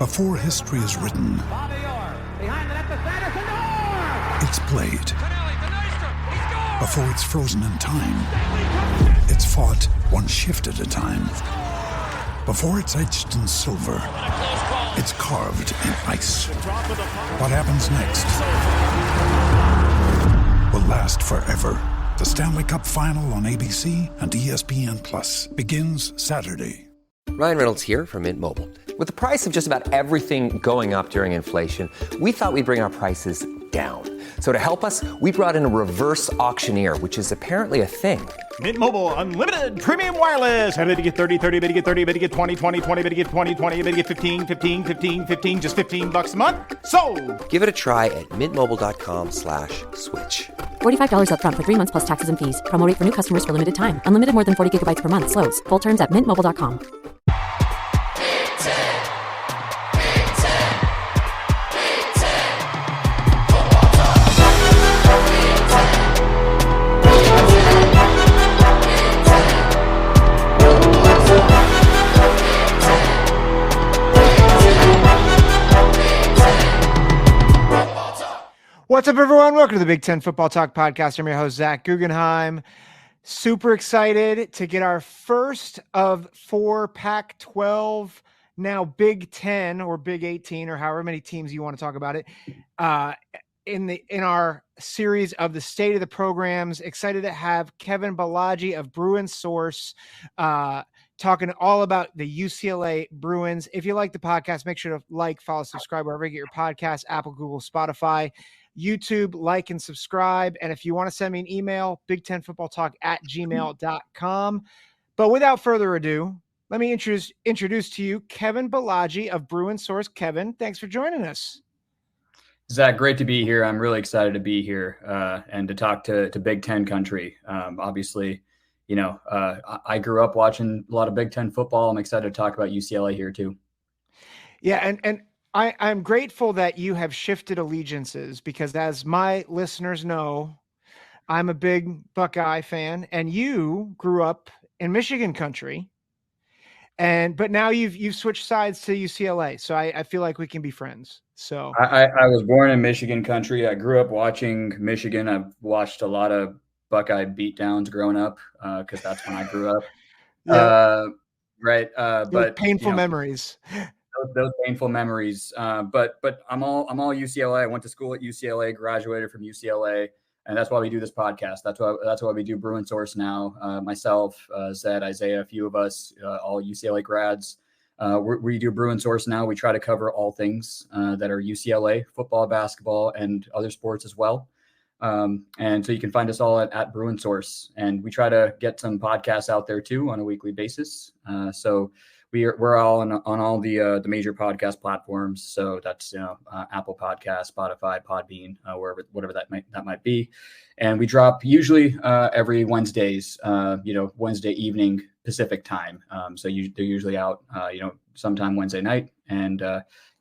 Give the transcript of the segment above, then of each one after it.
Before history is written, it's played. Before it's frozen in time, it's fought one shift at a time. Before it's etched in silver, it's carved in ice. What happens next will last forever. The Stanley Cup Final on ABC and ESPN Plus begins Saturday. Ryan Reynolds here from Mint Mobile. With the price of just about everything going up during inflation, we thought we'd bring our prices down. So to help us, we brought in a reverse auctioneer, which is apparently a thing. Mint Mobile Unlimited Premium Wireless. How to get 30, 30, bit to get 30, bit to get 20, 20, 20, bit to get 20, 20, bit to get 15, 15, 15, 15, just $15 a month? Sold! Give it a try at mintmobile.com/switch. $45 up front for 3 months plus taxes and fees. Promo rate for new customers for limited time. Unlimited more than 40 gigabytes per month. Slows full terms at mintmobile.com. What's up, everyone? Welcome to the Big Ten Football Talk Podcast. I'm your host, Zach Guggenheim. Super excited to get our first of 4 Pac-12, now Big 10 or Big 18, or however many teams you want to talk about it, in our series of the State of the Programs. Excited to have Kevin Balaji of Bruin Source talking all about the UCLA Bruins. If you like the podcast, make sure to like, follow, subscribe wherever you get your podcasts, Apple, Google, Spotify, YouTube, like and subscribe. And if you want to send me an email, big10footballtalk@gmail.com. But without further ado, let me introduce to you Kevin Balaji of Bruin Source. Kevin, thanks for joining us. Zach, great to be here. I'm really excited to be here and to talk to Big Ten country. Obviously, you know, I grew up watching a lot of Big Ten football. I'm excited to talk about UCLA here too. Yeah, and I'm grateful that you have shifted allegiances because, as my listeners know, I'm a big Buckeye fan, and you grew up in Michigan country, but now you've switched sides to UCLA. So I feel like we can be friends. So I was born in Michigan country. I grew up watching Michigan. I've watched a lot of Buckeye beatdowns growing up because that's when I grew up. Yeah. Right. But painful memories. Those painful memories. But I'm all UCLA. I went to school at UCLA, graduated from UCLA, and that's why we do this podcast. That's why we do Bruin Source now. Myself, Zed, Isaiah, a few of us, all UCLA grads. We do Bruin Source now. We try to cover all things that are UCLA, football, basketball, and other sports as well. And so you can find us all at Bruin Source, and we try to get some podcasts out there too on a weekly basis. So we're all on all the major podcast platforms. So that's Apple Podcasts, Spotify, Podbean, whatever that might be. And we drop usually every Wednesdays, Wednesday evening Pacific time. So they're usually out sometime Wednesday night, and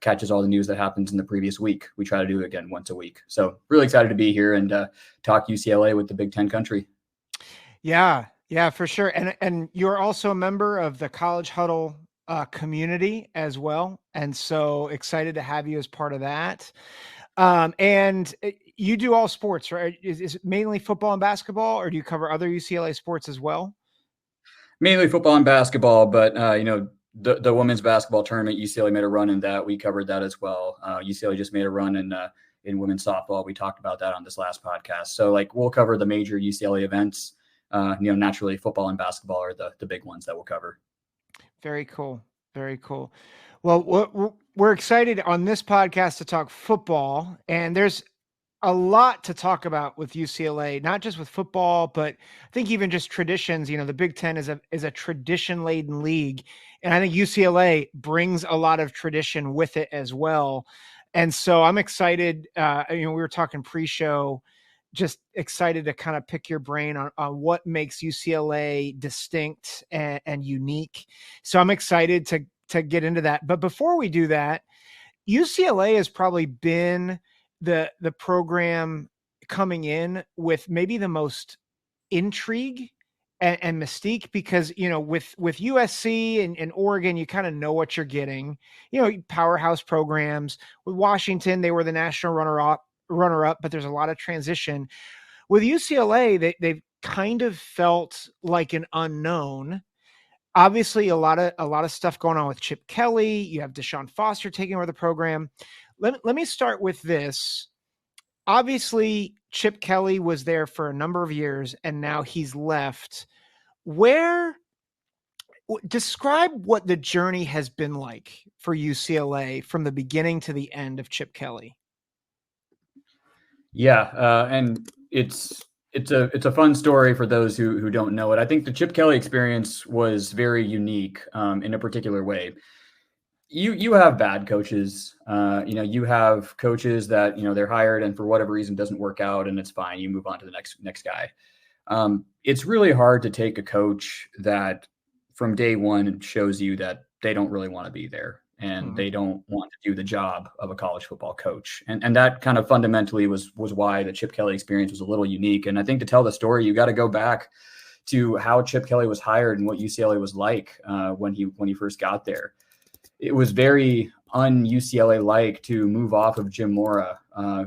catches all the news that happens in the previous week. We try to do it again once a week. So really excited to be here and talk UCLA with the Big Ten country. Yeah, for sure. And you're also a member of the College Huddle community as well. And so excited to have you as part of that. And you do all sports, right? Is it mainly football and basketball, or do you cover other UCLA sports as well? Mainly football and basketball, but the women's basketball tournament, UCLA made a run in that. We covered that as well. UCLA just made a run in women's softball. We talked about that on this last podcast. So we'll cover the major UCLA events. Naturally football and basketball are the big ones that we'll cover. Very cool. Very cool. Well, we're excited on this podcast to talk football, and there's a lot to talk about with UCLA, not just with football, but I think even just traditions. The Big Ten is a tradition-laden league, and I think UCLA brings a lot of tradition with it as well. And so I'm excited. We were talking pre-show, just excited to kind of pick your brain on what makes UCLA distinct and unique. So I'm excited to get into that. But before we do that, UCLA has probably been the program coming in with maybe the most intrigue and mystique, because, with USC and Oregon, you kind of know what you're getting, powerhouse programs. With Washington, they were the national runner up, but there's a lot of transition. With UCLA, they've kind of felt like an unknown. Obviously, a lot of stuff going on with Chip Kelly. You have Deshaun Foster taking over the program. Let me start with this. Obviously, Chip Kelly was there for a number of years, and now he's left. Describe what the journey has been like for UCLA from the beginning to the end of Chip Kelly. Yeah, and it's a fun story for those who don't know it. I think the Chip Kelly experience was very unique in a particular way. You have bad coaches. You have coaches that they're hired and for whatever reason doesn't work out, and it's fine. You move on to the next guy. It's really hard to take a coach that from day one shows you that they don't really want to be there and they don't want to do the job of a college football coach. And that kind of fundamentally was why the Chip Kelly experience was a little unique. And I think to tell the story, you got to go back to how Chip Kelly was hired and what UCLA was like when he first got there. It was very un-UCLA-like to move off of Jim Mora,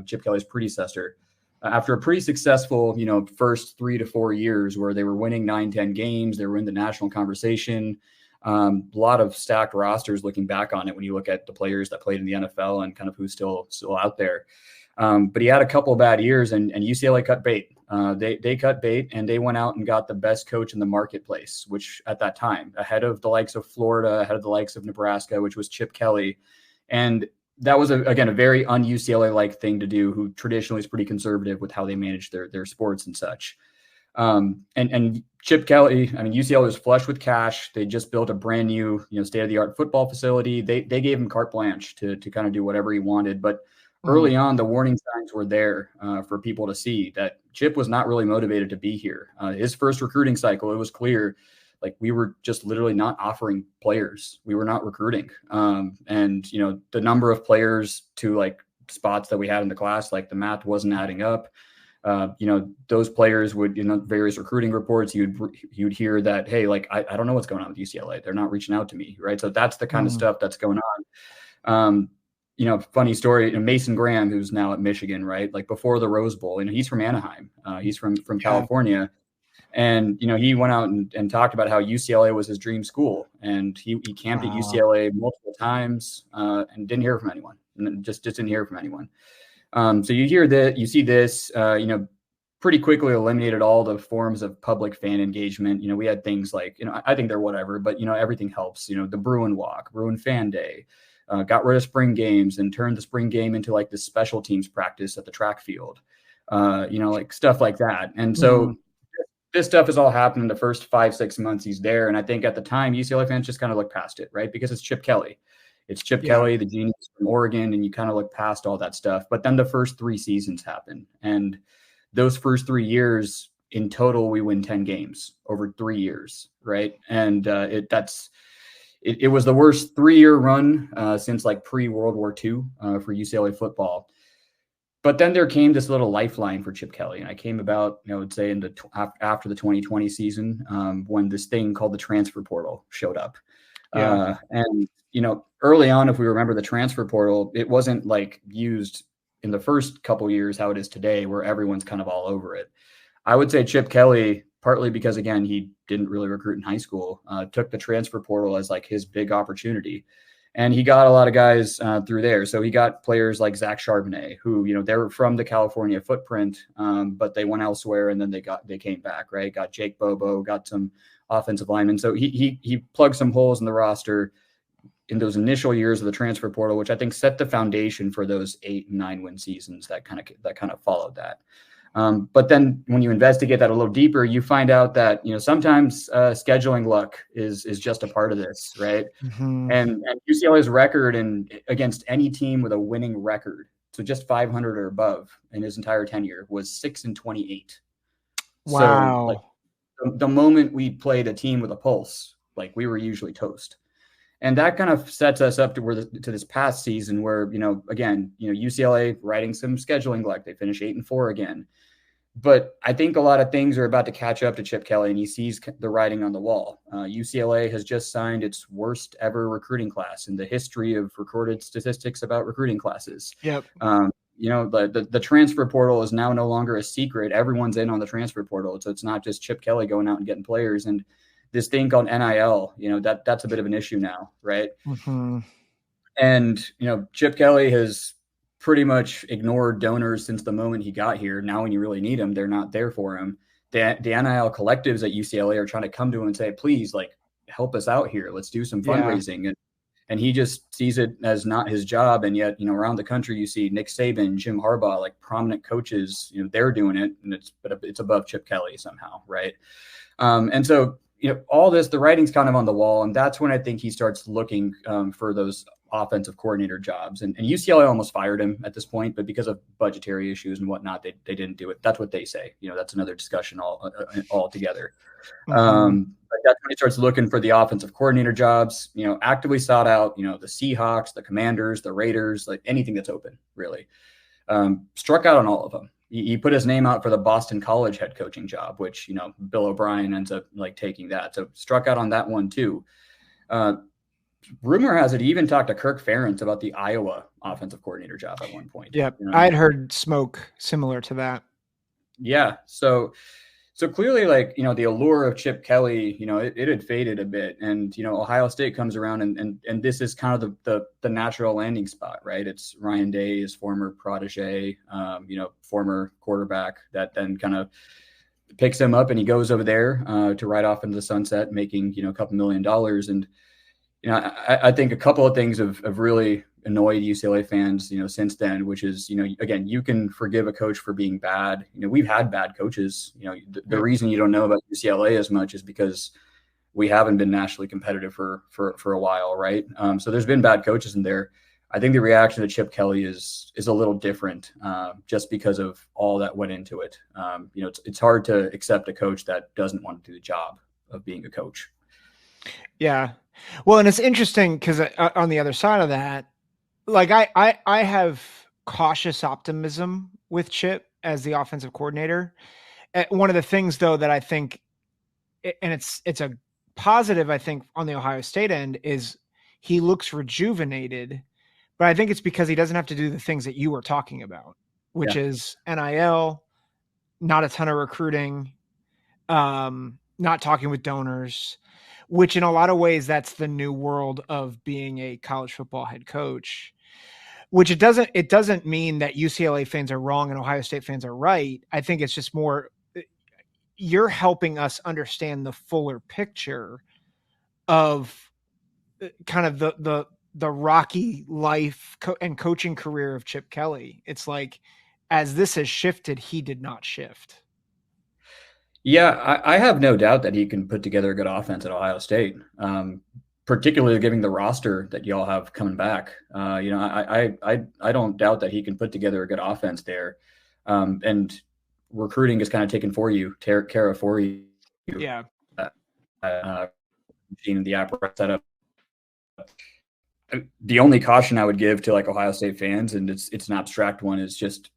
Chip Kelly's predecessor, after a pretty successful, first 3 to 4 years where they were winning 9-10 games. They were in the national conversation. A lot of stacked rosters looking back on it when you look at the players that played in the NFL and kind of who's still out there. But he had a couple of bad years and UCLA cut bait. They cut bait and they went out and got the best coach in the marketplace, which at that time, ahead of the likes of Florida, ahead of the likes of Nebraska, which was Chip Kelly. And that was, a very un-UCLA-like thing to do, who traditionally is pretty conservative with how they manage their sports and such. And Chip Kelly, UCLA was flush with cash. They just built a brand new, state-of-the-art football facility. They gave him carte blanche to kind of do whatever he wanted. But early on, the warning signs were there for people to see that Chip was not really motivated to be here. His first recruiting cycle, it was clear, like we were just literally not offering players. We were not recruiting. And the number of players to like spots that we had in the class, like the math wasn't adding up. Those players would, various recruiting reports, you'd hear that, hey, like, I don't know what's going on with UCLA. They're not reaching out to me. Right. So that's the kind of stuff that's going on. Funny story, Mason Graham, who's now at Michigan, right? Like before the Rose Bowl, he's from Anaheim. He's from California. And, he went out and talked about how UCLA was his dream school. And he camped at UCLA multiple times and didn't hear from anyone. And just didn't hear from anyone. So you hear that, you see this, pretty quickly eliminated all the forms of public fan engagement. We had things like, I think they're whatever, but, everything helps. The Bruin Walk, Bruin Fan Day, got rid of spring games and turned the spring game into like this special teams practice at the track field, like stuff like that. And so this stuff has all happened in the first 5-6 months he's there. And I think at the time, UCLA fans just kind of look past it, right? Because it's Chip Kelly. It's Chip Kelly, the genius from Oregon, and you kind of look past all that stuff. But then the first 3 seasons happen. And those first 3 years, in total, we win 10 games over 3 years, right? And it was the worst 3-year run since like pre-World War II for UCLA football. But then there came this little lifeline for Chip Kelly. And I came about, I would say after the 2020 season when this thing called the transfer portal showed up. And early on, if we remember the transfer portal, it wasn't like used in the first couple years how it is today, where everyone's kind of all over it. I would say Chip Kelly, partly because, again, he didn't really recruit in high school, took the transfer portal as like his big opportunity. And he got a lot of guys through there. So he got players like Zach Charbonnet, who, they were from the California footprint, but they went elsewhere and then they came back, right? Got Jake Bobo, got some offensive linemen. So he plugged some holes in the roster in those initial years of the transfer portal, which I think set the foundation for those 8 and 9 win seasons that kind of followed that. But then when you investigate that a little deeper, you find out that, sometimes scheduling luck is just a part of this, right? And UCLA's record against any team with a winning record, so just 500 or above in his entire tenure, was 6-28. Wow. So the moment we played a team with a pulse, like we were usually toast. And that kind of sets us up to this past season where, again, UCLA riding some scheduling luck. They finish 8-4 again. But I think a lot of things are about to catch up to Chip Kelly, and he sees the writing on the wall. UCLA has just signed its worst ever recruiting class in the history of recorded statistics about recruiting classes. Yep. The transfer portal is now no longer a secret. Everyone's in on the transfer portal. So it's not just Chip Kelly going out and getting players. And this thing called NIL, that's a bit of an issue now, right? Mm-hmm. And, Chip Kelly has pretty much ignored donors since the moment he got here. Now, when you really need them, they're not there for him. The NIL collectives at UCLA are trying to come to him and say, please, help us out here. Let's do some fundraising. And he just sees it as not his job. And yet, around the country, you see Nick Saban, Jim Harbaugh, prominent coaches, they're doing it, and it's above Chip Kelly somehow. Right. And so, all this, the writing's kind of on the wall. And that's when I think he starts looking for those offensive coordinator jobs. And UCLA almost fired him at this point, but because of budgetary issues and whatnot, they didn't do it. That's what they say. That's another discussion altogether. Mm-hmm. But that's when he starts looking for the offensive coordinator jobs, actively sought out, the Seahawks, the Commanders, the Raiders, anything that's open, really. Struck out on all of them. He put his name out for the Boston College head coaching job, which, Bill O'Brien ends up taking that. So struck out on that one too. Rumor has it he even talked to Kirk Ferentz about the Iowa offensive coordinator job at one point. Yeah, I had heard smoke similar to that. Yeah, so clearly, the allure of Chip Kelly, it had faded a bit, and Ohio State comes around, and this is kind of the natural landing spot, right? It's Ryan Day, his former protege, former quarterback, that then kind of picks him up, and he goes over there to ride off into the sunset, making a couple $1 million. And I think a couple of things have really annoyed UCLA fans, since then, which is, again, you can forgive a coach for being bad. We've had bad coaches. The reason you don't know about UCLA as much is because we haven't been nationally competitive for a while, right? So there's been bad coaches in there. I think the reaction to Chip Kelly is a little different, just because of all that went into it. It's hard to accept a coach that doesn't want to do the job of being a coach. Yeah. Well, and it's interesting because on the other side of that, I have cautious optimism with Chip as the offensive coordinator. One of the things, though, that I think, and it's a positive, I think, on the Ohio State end, is he looks rejuvenated, but I think it's because he doesn't have to do the things that you were talking about, which is NIL, not a ton of recruiting, not talking with donors, which in a lot of ways, that's the new world of being a college football head coach, which it doesn't mean that UCLA fans are wrong and Ohio State fans are right. I think it's just more, you're helping us understand the fuller picture of kind of the rocky life and coaching career of Chip Kelly. It's like, as this has shifted, he did not shift. Yeah, I have no doubt that he can put together a good offense at Ohio State, particularly given the roster that y'all have coming back. I don't doubt that he can put together a good offense there, and recruiting is kind of taken care of for you. Yeah. The apparatus setup. The only caution I would give to Ohio State fans, and it's an abstract one, is just,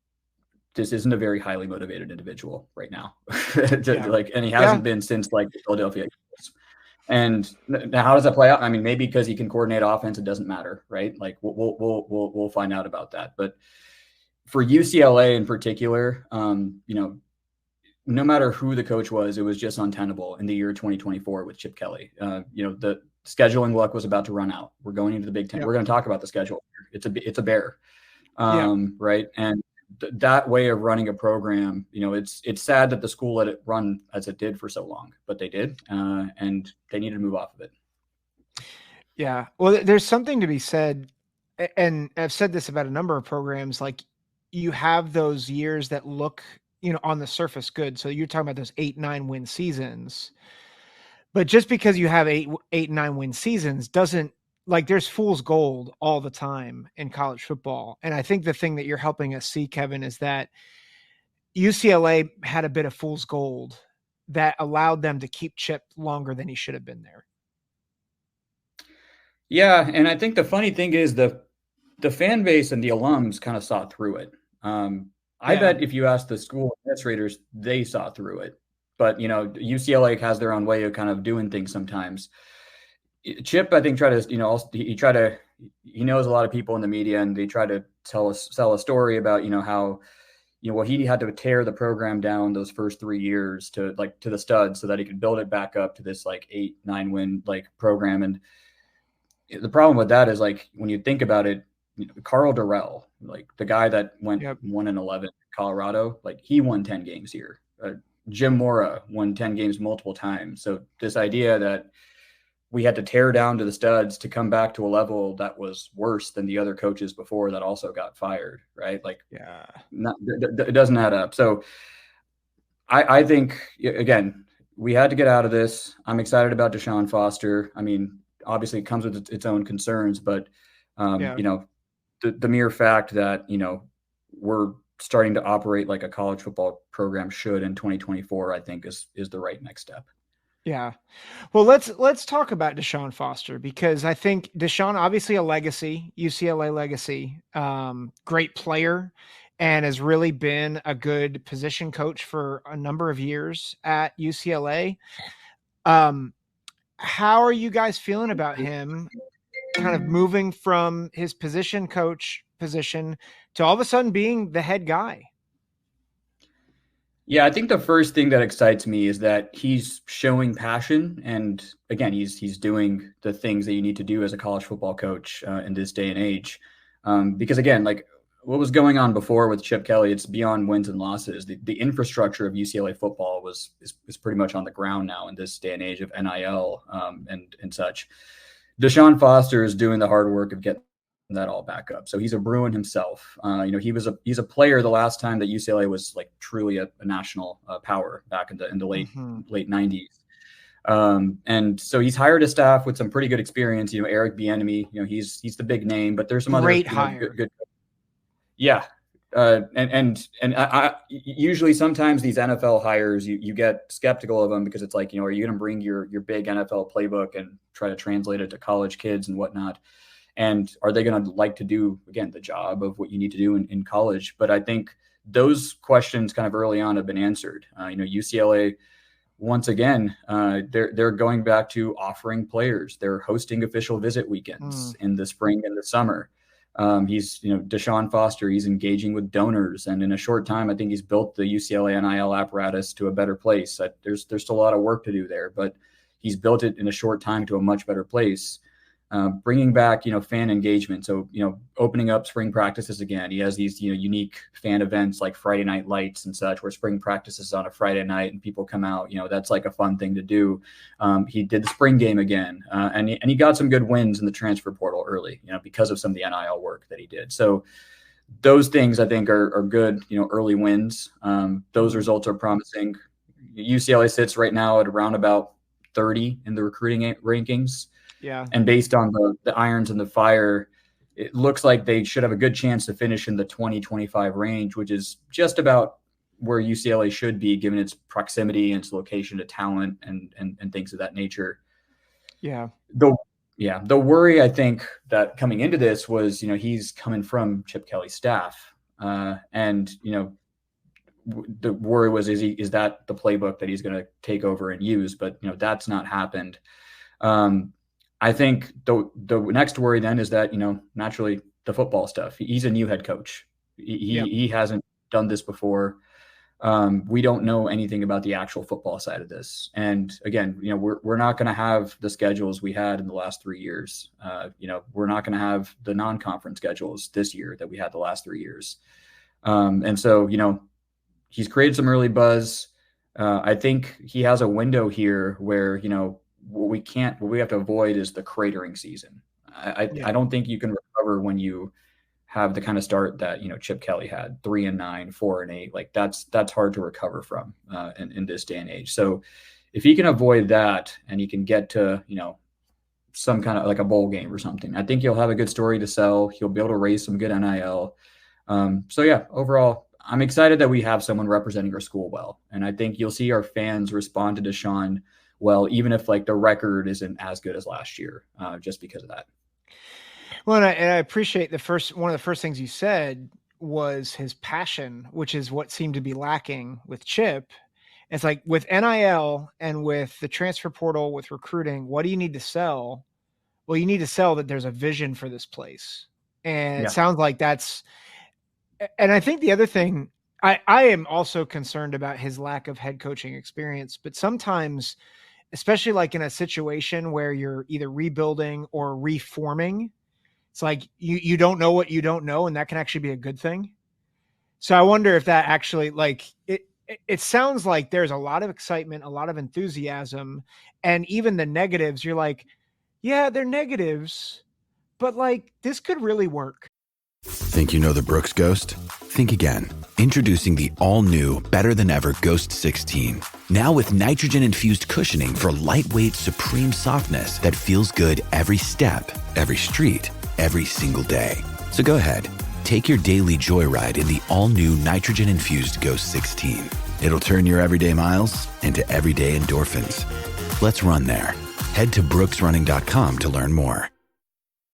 this isn't a very highly motivated individual right now. And he hasn't been since the Philadelphia Eagles. And now, how does that play out? I mean, maybe because he can coordinate offense, it doesn't matter, right? We'll find out about that. But for UCLA in particular, no matter who the coach was, it was just untenable in the year 2024 with Chip Kelly. The scheduling luck was about to run out. We're going into the Big Ten. We're going to talk about the schedule. It's a bear, right? And that way of running a program, it's sad that the school let it run as it did for so long, but they did, and they need to move off of it. Yeah. Well, there's something to be said, and I've said this about a number of programs, you have those years that look, on the surface good. So you're talking about those 8-9 win seasons, but just because you have 8-9 win seasons doesn't, there's fool's gold all the time in college football. And I think the thing that you're helping us see, Kevin, is that UCLA had a bit of fool's gold that allowed them to keep Chip longer than he should have been there. Yeah. And I think the funny thing is the fan base and the alums kind of saw through it. I bet if you ask the school administrators, they saw through it. But, UCLA has their own way of kind of doing things sometimes. Chip, I think, he knows a lot of people in the media, and they try to sell a story about, how, he had to tear the program down those first 3 years to the studs so that he could build it back up to this 8-9 win program. And the problem with that is when you think about it, Carl Durrell, the guy that went 1-11 in Colorado, he won 10 games here. Jim Mora won 10 games multiple times. So this idea that we had to tear down to the studs to come back to a level that was worse than the other coaches before that also got fired, right? It doesn't add up. So I think, again, we had to get out of this. I'm excited about Deshaun Foster. I mean, obviously it comes with its own concerns, but the mere fact that, we're starting to operate like a college football program should in 2024, I think is the right next step. Yeah. Well, let's talk about Deshaun Foster, because I think Deshaun, obviously a legacy, UCLA legacy, great player, and has really been a good position coach for a number of years at UCLA. How are you guys feeling about him kind of moving from his position coach position to all of a sudden being the head guy? Yeah, I think the first thing that excites me is that he's showing passion, and again, he's doing the things that you need to do as a college football coach in this day and age. Because again, what was going on before with Chip Kelly, it's beyond wins and losses. The infrastructure of UCLA football is pretty much on the ground now in this day and age of NIL and such. Deshaun Foster is doing the hard work of getting that all back up. So he's a Bruin himself. He's a player the last time that UCLA was truly a national power back in the late 90s. And so he's hired a staff with some pretty good experience. Eric Bieniemy, he's the big name, but there's some great other hire. Good. Yeah. I usually sometimes these NFL hires, you get skeptical of them because it's are you going to bring your big NFL playbook and try to translate it to college kids and whatnot? And are they going to like to do, again, the job of what you need to do in college? But I think those questions kind of early on have been answered. UCLA, once again, they're going back to offering players. They're hosting official visit weekends in the spring and the summer. He's, Deshaun Foster, he's engaging with donors. And in a short time, I think he's built the UCLA NIL apparatus to a better place. There's still a lot of work to do there, but he's built it in a short time to a much better place. Bringing back, fan engagement. So, opening up spring practices again. He has these, unique fan events like Friday Night Lights and such, where spring practices on a Friday night and people come out. That's a fun thing to do. He did the spring game again, and he got some good wins in the transfer portal early, because of some of the NIL work that he did. So those things I think are good, early wins. Those results are promising. UCLA sits right now at around about 30 in the recruiting rankings. Yeah. And based on the irons in the fire, it looks like they should have a good chance to finish in the 20-25 range, which is just about where UCLA should be given its proximity and its location to talent and things of that nature. Yeah. The worry, I think, that coming into this was, he's coming from Chip Kelly's staff. And the worry was, is that the playbook that he's going to take over and use? But, that's not happened. I think the next worry then is that, naturally the football stuff. He's a new head coach. He hasn't done this before. We don't know anything about the actual football side of this. And again, we're not going to have the schedules we had in the last 3 years. We're not going to have the non-conference schedules this year that we had the last 3 years. And so, he's created some early buzz. I think he has a window here where, what we have to avoid is the cratering season. I don't think you can recover when you have the kind of start that, Chip Kelly had, 3-9, 4-8. That's hard to recover from in this day and age. So if he can avoid that and he can get to, some kind of a bowl game or something, I think he'll have a good story to sell. He'll be able to raise some good NIL. So yeah, overall, I'm excited that we have someone representing our school well. And I think you'll see our fans respond to Deshaun well, even if the record isn't as good as last year, just because of that. Well, and I appreciate one of the first things you said was his passion, which is what seemed to be lacking with Chip. It's like with NIL and with the transfer portal, with recruiting, what do you need to sell? Well, you need to sell that there's a vision for this place. And it sounds like that's, and I think the other thing, I am also concerned about his lack of head coaching experience, but sometimes, especially like in a situation where you're either rebuilding or reforming, it's like you don't know what you don't know, and that can actually be a good thing. So I wonder if that actually, like, it sounds like there's a lot of excitement, a lot of enthusiasm, and even the negatives, you're like, yeah, they're negatives, but like this could really work. Think you know the Brooks Ghost? Think again. Introducing the all-new, better-than-ever Ghost 16. Now with nitrogen-infused cushioning for lightweight, supreme softness that feels good every step, every street, every single day. So go ahead, take your daily joyride in the all-new nitrogen-infused Ghost 16. It'll turn your everyday miles into everyday endorphins. Let's run there. Head to brooksrunning.com to learn more.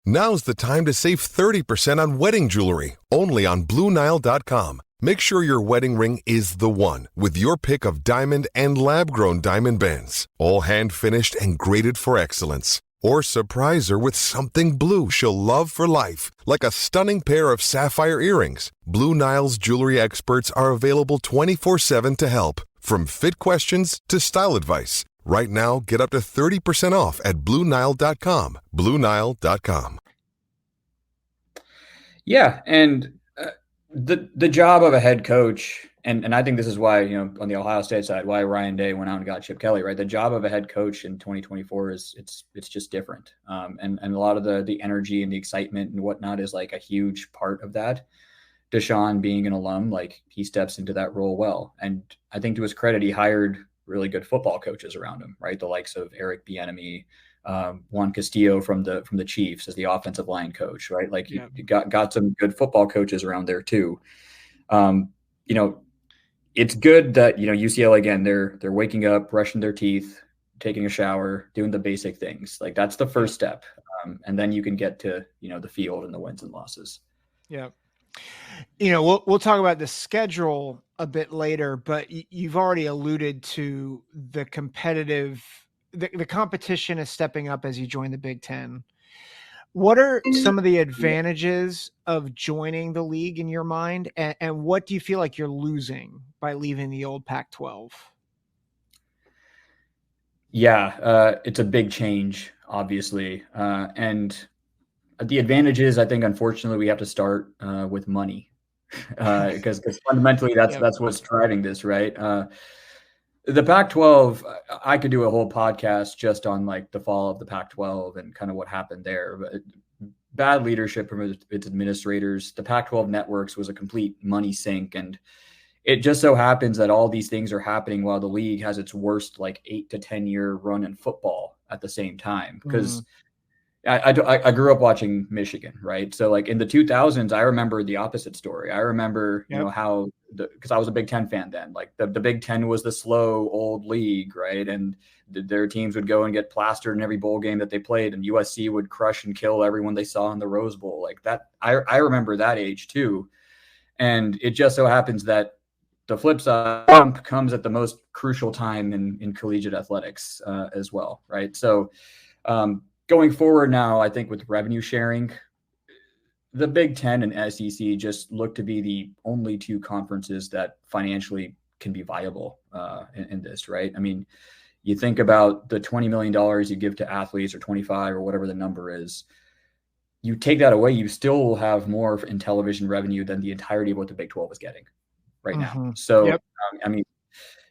Now's the time to save 30% on wedding jewelry, only on BlueNile.com. Make sure your wedding ring is the one with your pick of diamond and lab-grown diamond bands, all hand-finished and graded for excellence. Or surprise her with something blue she'll love for life, like a stunning pair of sapphire earrings. Blue Nile's jewelry experts are available 24/7 to help, from fit questions to style advice. Right now, get up to 30% off at BlueNile.com. BlueNile.com. Yeah, and the job of a head coach, and I think this is why, on the Ohio State side, why Ryan Day went out and got Chip Kelly, right? The job of a head coach in 2024 is it's just different, and a lot of the energy and the excitement and whatnot is like a huge part of that. Deshaun being an alum, like he steps into that role well, and I think to his credit, he hired really good football coaches around him, right? The likes of Eric Bieniemy, Juan Castillo from the Chiefs as the offensive line coach, right? Like you got some good football coaches around there too. It's good that, UCLA, again, they're waking up, brushing their teeth, taking a shower, doing the basic things. Like that's the first step. And then you can get to, the field and the wins and losses. Yeah. We'll talk about the schedule a bit later, but you've already alluded to the the competition is stepping up as you join the Big Ten. What are some of the advantages of joining the league in your mind? And what do you feel like you're losing by leaving the old Pac-12? Yeah, it's a big change, obviously. And the advantages, I think, unfortunately, we have to start with money because fundamentally that's what's driving this, right? The Pac-12, I could do a whole podcast just on like the fall of the Pac-12 and kind of what happened there. But bad leadership from its administrators. The Pac-12 networks was a complete money sink, and it just so happens that all these things are happening while the league has its worst like 8 to 10 year run in football at the same time. Because I grew up watching Michigan, right? So like in the 2000s, I remember the opposite story. I remember, how because I was a Big Ten fan then, like the Big Ten was the slow old league, right? And their teams would go and get plastered in every bowl game that they played, and USC would crush and kill everyone they saw in the Rose Bowl. Like that, I remember that age too. And it just so happens that the flip side bump comes at the most crucial time in collegiate athletics as well, right? So going forward now, I think with revenue sharing, the Big Ten and SEC just look to be the only two conferences that financially can be viable in this, right? I mean, you think about the $20 million you give to athletes, or 25 or whatever the number is, you take that away, you still will have more in television revenue than the entirety of what the Big 12 is getting right now. So,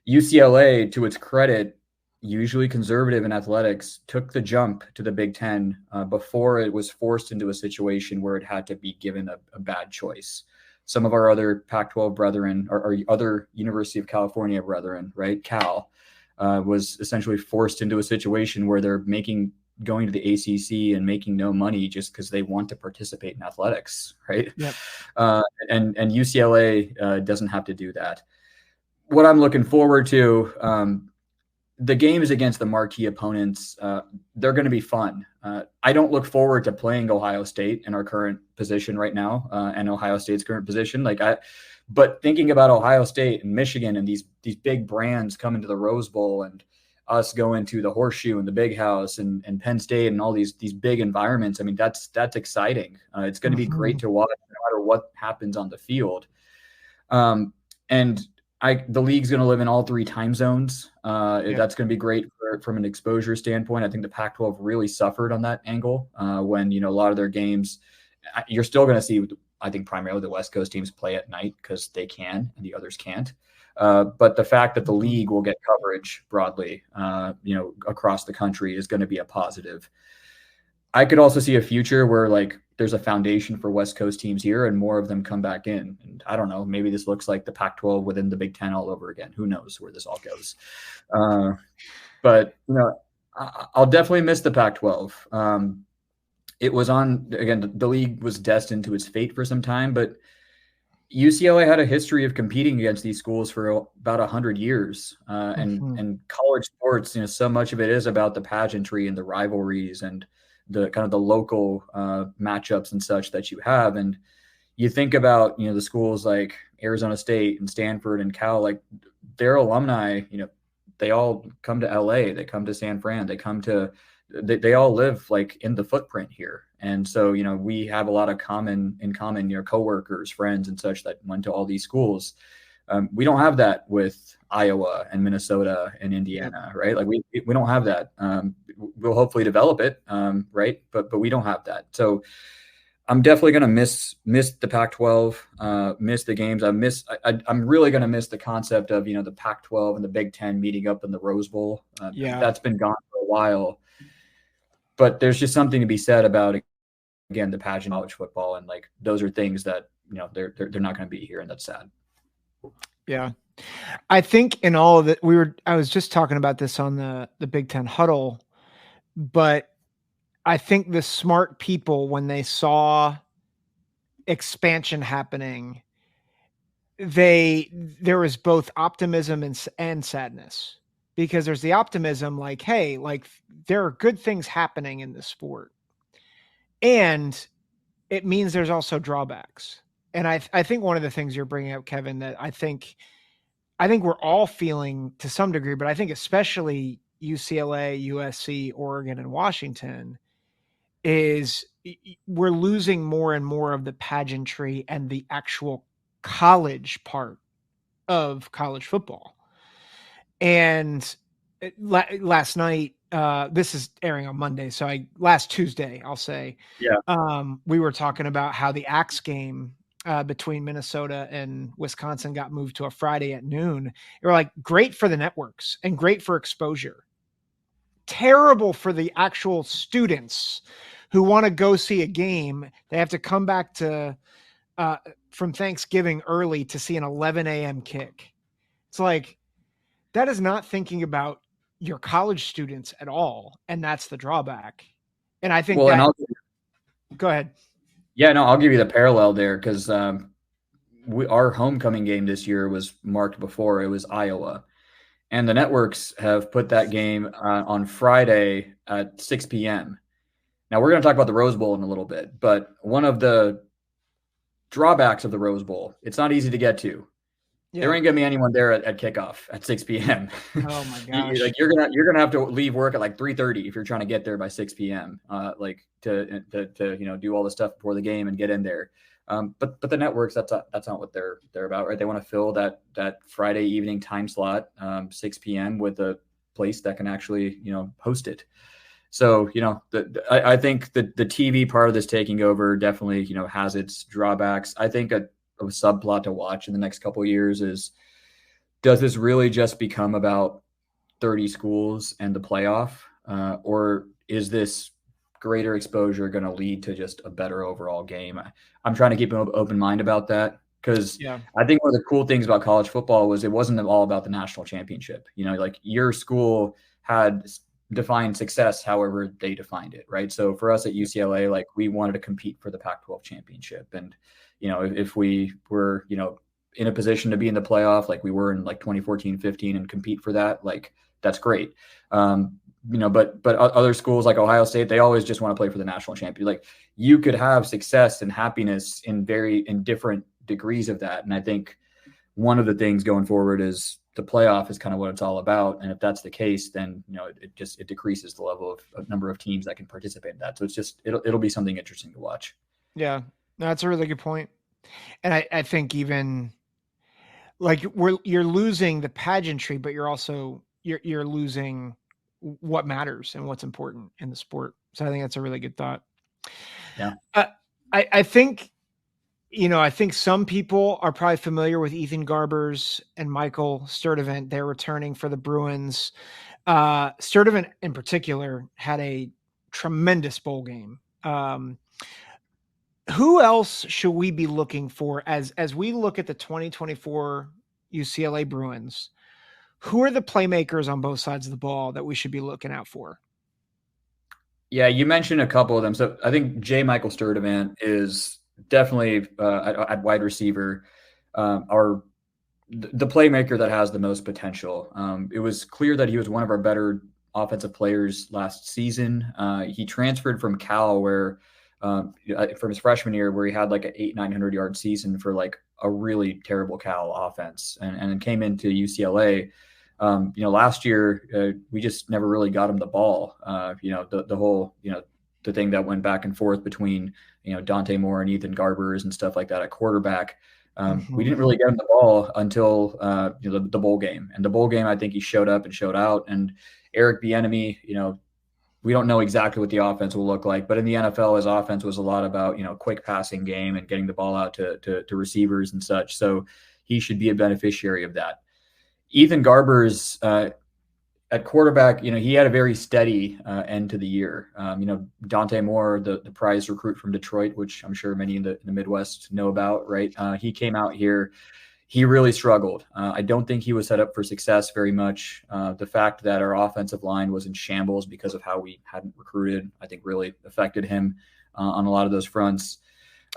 UCLA, to its credit, usually conservative in athletics, took the jump to the Big Ten before it was forced into a situation where it had to be given a bad choice. Some of our other Pac-12 brethren, or other University of California brethren, right, Cal, was essentially forced into a situation where they're going to the ACC and making no money just because they want to participate in athletics, right? Yep. And UCLA doesn't have to do that. What I'm looking forward to, the games against the marquee opponents, they're going to be fun. I don't look forward to playing Ohio State in our current position right now, and Ohio State's current position. But thinking about Ohio State and Michigan and these big brands coming to the Rose Bowl, and us going to the Horseshoe and the Big House and Penn State and all these big environments, I mean, that's exciting. It's going to be great to watch no matter what happens on the field. And the league's going to live in all 3 time zones. That's going to be great from an exposure standpoint. I think the Pac-12 really suffered on that angle when, a lot of their games, you're still going to see, I think, primarily the West Coast teams play at night because they can and the others can't. But the fact that the league will get coverage broadly, across the country is going to be a positive. I could also see a future where there's a foundation for West Coast teams here and more of them come back in. And I don't know, maybe this looks like the Pac-12 within the Big Ten all over again. Who knows where this all goes? But I'll definitely miss the Pac-12. It was the league was destined to its fate for some time, but UCLA had a history of competing against these schools for about 100 years. And college sports, so much of it is about the pageantry and the rivalries and the kind of the local matchups and such that you have. And you think about, the schools like Arizona State and Stanford and Cal, their alumni, they all come to LA, they come to San Fran, they all live in the footprint here. And so, we have a lot of in common, coworkers, friends and such that went to all these schools. We don't have that with Iowa and Minnesota and Indiana, right? We don't have that. We'll hopefully develop it, right? But we don't have that. So I'm definitely going to miss the Pac-12, miss the games. I'm really going to miss the concept of, the Pac-12 and the Big Ten meeting up in the Rose Bowl. That's been gone for a while. But there's just something to be said about, again, the pageant college football. And those are things that, they're not going to be here. And that's sad. Yeah. I think in all of it, I was just talking about this on the Big Ten huddle, but I think the smart people, when they saw expansion happening, there was both optimism and sadness, because there's the optimism, hey, there are good things happening in the sport, and it means there's also drawbacks. And I think one of the things you're bringing up, Kevin, that I think we're all feeling to some degree, but I think especially UCLA, USC, Oregon, and Washington, is we're losing more and more of the pageantry and the actual college part of college football. And last night, this is airing on Monday, so last Tuesday, I'll say, we were talking about how the Axe game between Minnesota and Wisconsin got moved to a Friday at noon. They were great for the networks and great for exposure. Terrible for the actual students who want to go see a game. They have to come back from Thanksgiving early to see an 11 a.m. kick. It's that is not thinking about your college students at all. And that's the drawback. And I think go ahead. Yeah, no, I'll give you the parallel there, because our homecoming game this year was marked before. It was Iowa. And the networks have put that game on Friday at 6 p.m. Now, we're going to talk about the Rose Bowl in a little bit, but one of the drawbacks of the Rose Bowl, it's not easy to get to. Yeah. There ain't going to be anyone there at kickoff at 6 p.m. Oh, my gosh. You're gonna have to leave work at 3:30 if you're trying to get there by 6 p.m. To do all the stuff before the game and get in there. But the networks, that's not what they're about, right? They want to fill that Friday evening time slot, 6 p.m. with a place that can actually, host it. So, I think the TV part of this taking over definitely, has its drawbacks. I think a subplot to watch in the next couple of years is, does this really just become about 30 schools and the playoff? Or is this greater exposure going to lead to just a better overall game? I'm trying to keep an open mind about that, because I think one of the cool things about college football was it wasn't all about the national championship. Your school had defined success however they defined it, right? So for us at UCLA, we wanted to compete for the Pac-12 championship. And, if we were, in a position to be in the playoff, like we were in 2014-15 and compete for that, that's great. But other schools like Ohio State, they always just want to play for the national champion. Like, you could have success and happiness in different degrees of that. And I think one of the things going forward is the playoff is kind of what it's all about. And if that's the case, then, it decreases the level of number of teams that can participate in that. So it'll be something interesting to watch. Yeah, that's a really good point. And I think even like you're losing the pageantry, but you're also, you're losing what matters and what's important in the sport. So I think that's a really good thought. Yeah. I think, I think some people are probably familiar with Ethan Garbers and Michael Sturdivant. They're returning for the Bruins. Sturdivant in particular had a tremendous bowl game. Who else should we be looking for as we look at the 2024 UCLA Bruins? Who are the playmakers on both sides of the ball that we should be looking out for? Yeah, you mentioned a couple of them. So I think Michael Sturdivant is definitely at wide receiver, the playmaker that has the most potential. It was clear that he was one of our better offensive players last season. He transferred from Cal, where from his freshman year, where he had like an 900 yard season for like a really terrible Cal offense, and then came into UCLA. Last year, we just never really got him the ball. The whole, the thing that went back and forth between, Dante Moore and Ethan Garbers and stuff like that at quarterback. We didn't really get him the ball until, the bowl game. And the bowl game, I think he showed up and showed out. And Eric Bieniemy, we don't know exactly what the offense will look like, but in the NFL, his offense was a lot about, quick passing game and getting the ball out to receivers and such. So he should be a beneficiary of that. Ethan Garbers at quarterback, he had a very steady end to the year. Dante Moore, the prize recruit from Detroit, which I'm sure many in the Midwest know about, right? He came out here. He really struggled. I don't think he was set up for success very much. The fact that our offensive line was in shambles because of how we hadn't recruited, I think really affected him on a lot of those fronts.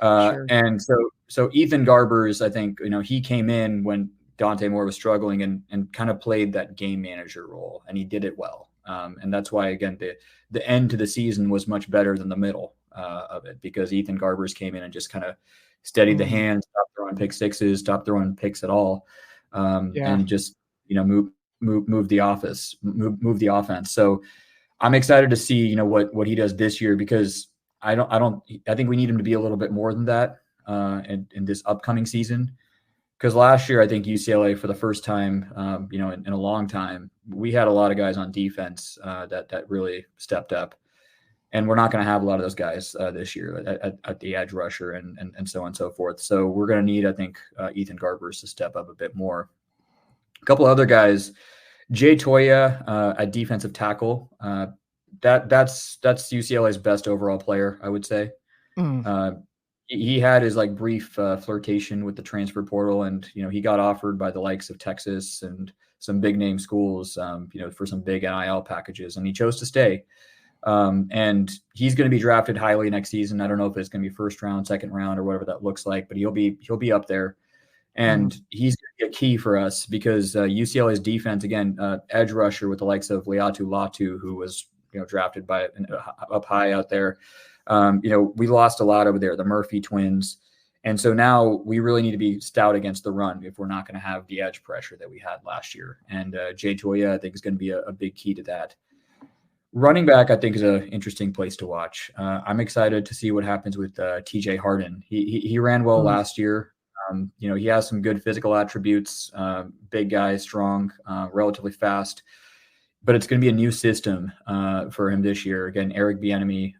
Sure. And so Ethan Garbers, I think, he came in when Dante Moore was struggling and kind of played that game manager role, and he did it well. And that's why, again, the end to the season was much better than the middle of it, because Ethan Garbers came in and just kind of steadied the hand, stopped throwing pick sixes, stopped throwing picks at all, and just move the offense. So I'm excited to see what he does this year, because I think we need him to be a little bit more than that in this upcoming season. Because last year, I think UCLA, for the first time, in a long time, we had a lot of guys on defense that really stepped up, and we're not going to have a lot of those guys this year at the edge rusher and so on and so forth. So we're going to need, I think, Ethan Garbers to step up a bit more. A couple of other guys, Jay Toya at defensive tackle. That's UCLA's best overall player, I would say. He had his brief flirtation with the transfer portal, and he got offered by the likes of Texas and some big name schools, for some big NIL packages, and he chose to stay. And he's going to be drafted highly next season. I don't know if it's going to be first round, second round, or whatever that looks like, but he'll be up there, and he's going to be a key for us, because UCLA's defense, again, edge rusher with the likes of Leatu Latu, who was drafted by up high out there. We lost a lot over there, the Murphy twins. And so now we really need to be stout against the run if we're not going to have the edge pressure that we had last year. And Jay Toya, I think, is going to be a big key to that. Running back, I think, is an interesting place to watch. I'm excited to see what happens with TJ Harden. He ran well last year. He has some good physical attributes, big guy, strong, relatively fast. But it's going to be a new system for him this year. Again, Eric Bieniemy,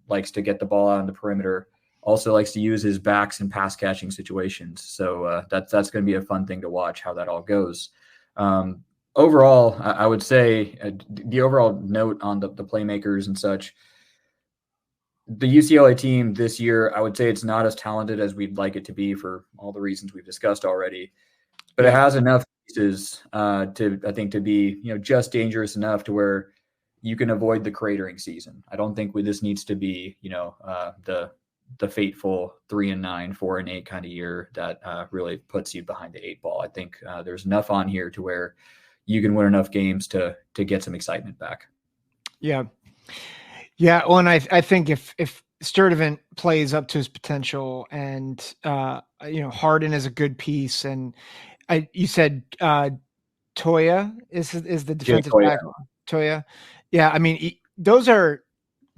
likes to get the ball out on the perimeter, also likes to use his backs in pass catching situations. So that's going to be a fun thing to watch, how that all goes. Overall, I would say the overall note on the playmakers and such, the UCLA team this year, I would say it's not as talented as we'd like it to be for all the reasons we've discussed already, but it has enough pieces to be, just dangerous enough to where you can avoid the cratering season. I don't think this needs to be, the fateful 3-9, 4-8 kind of year that really puts you behind the eight ball. I think there's enough on here to where you can win enough games to get some excitement back. Yeah. Yeah. Well, and I think if Sturdivant plays up to his potential and, Harden is a good piece. And you said Toya is the defensive tackle. Toya. Yeah. I mean, those are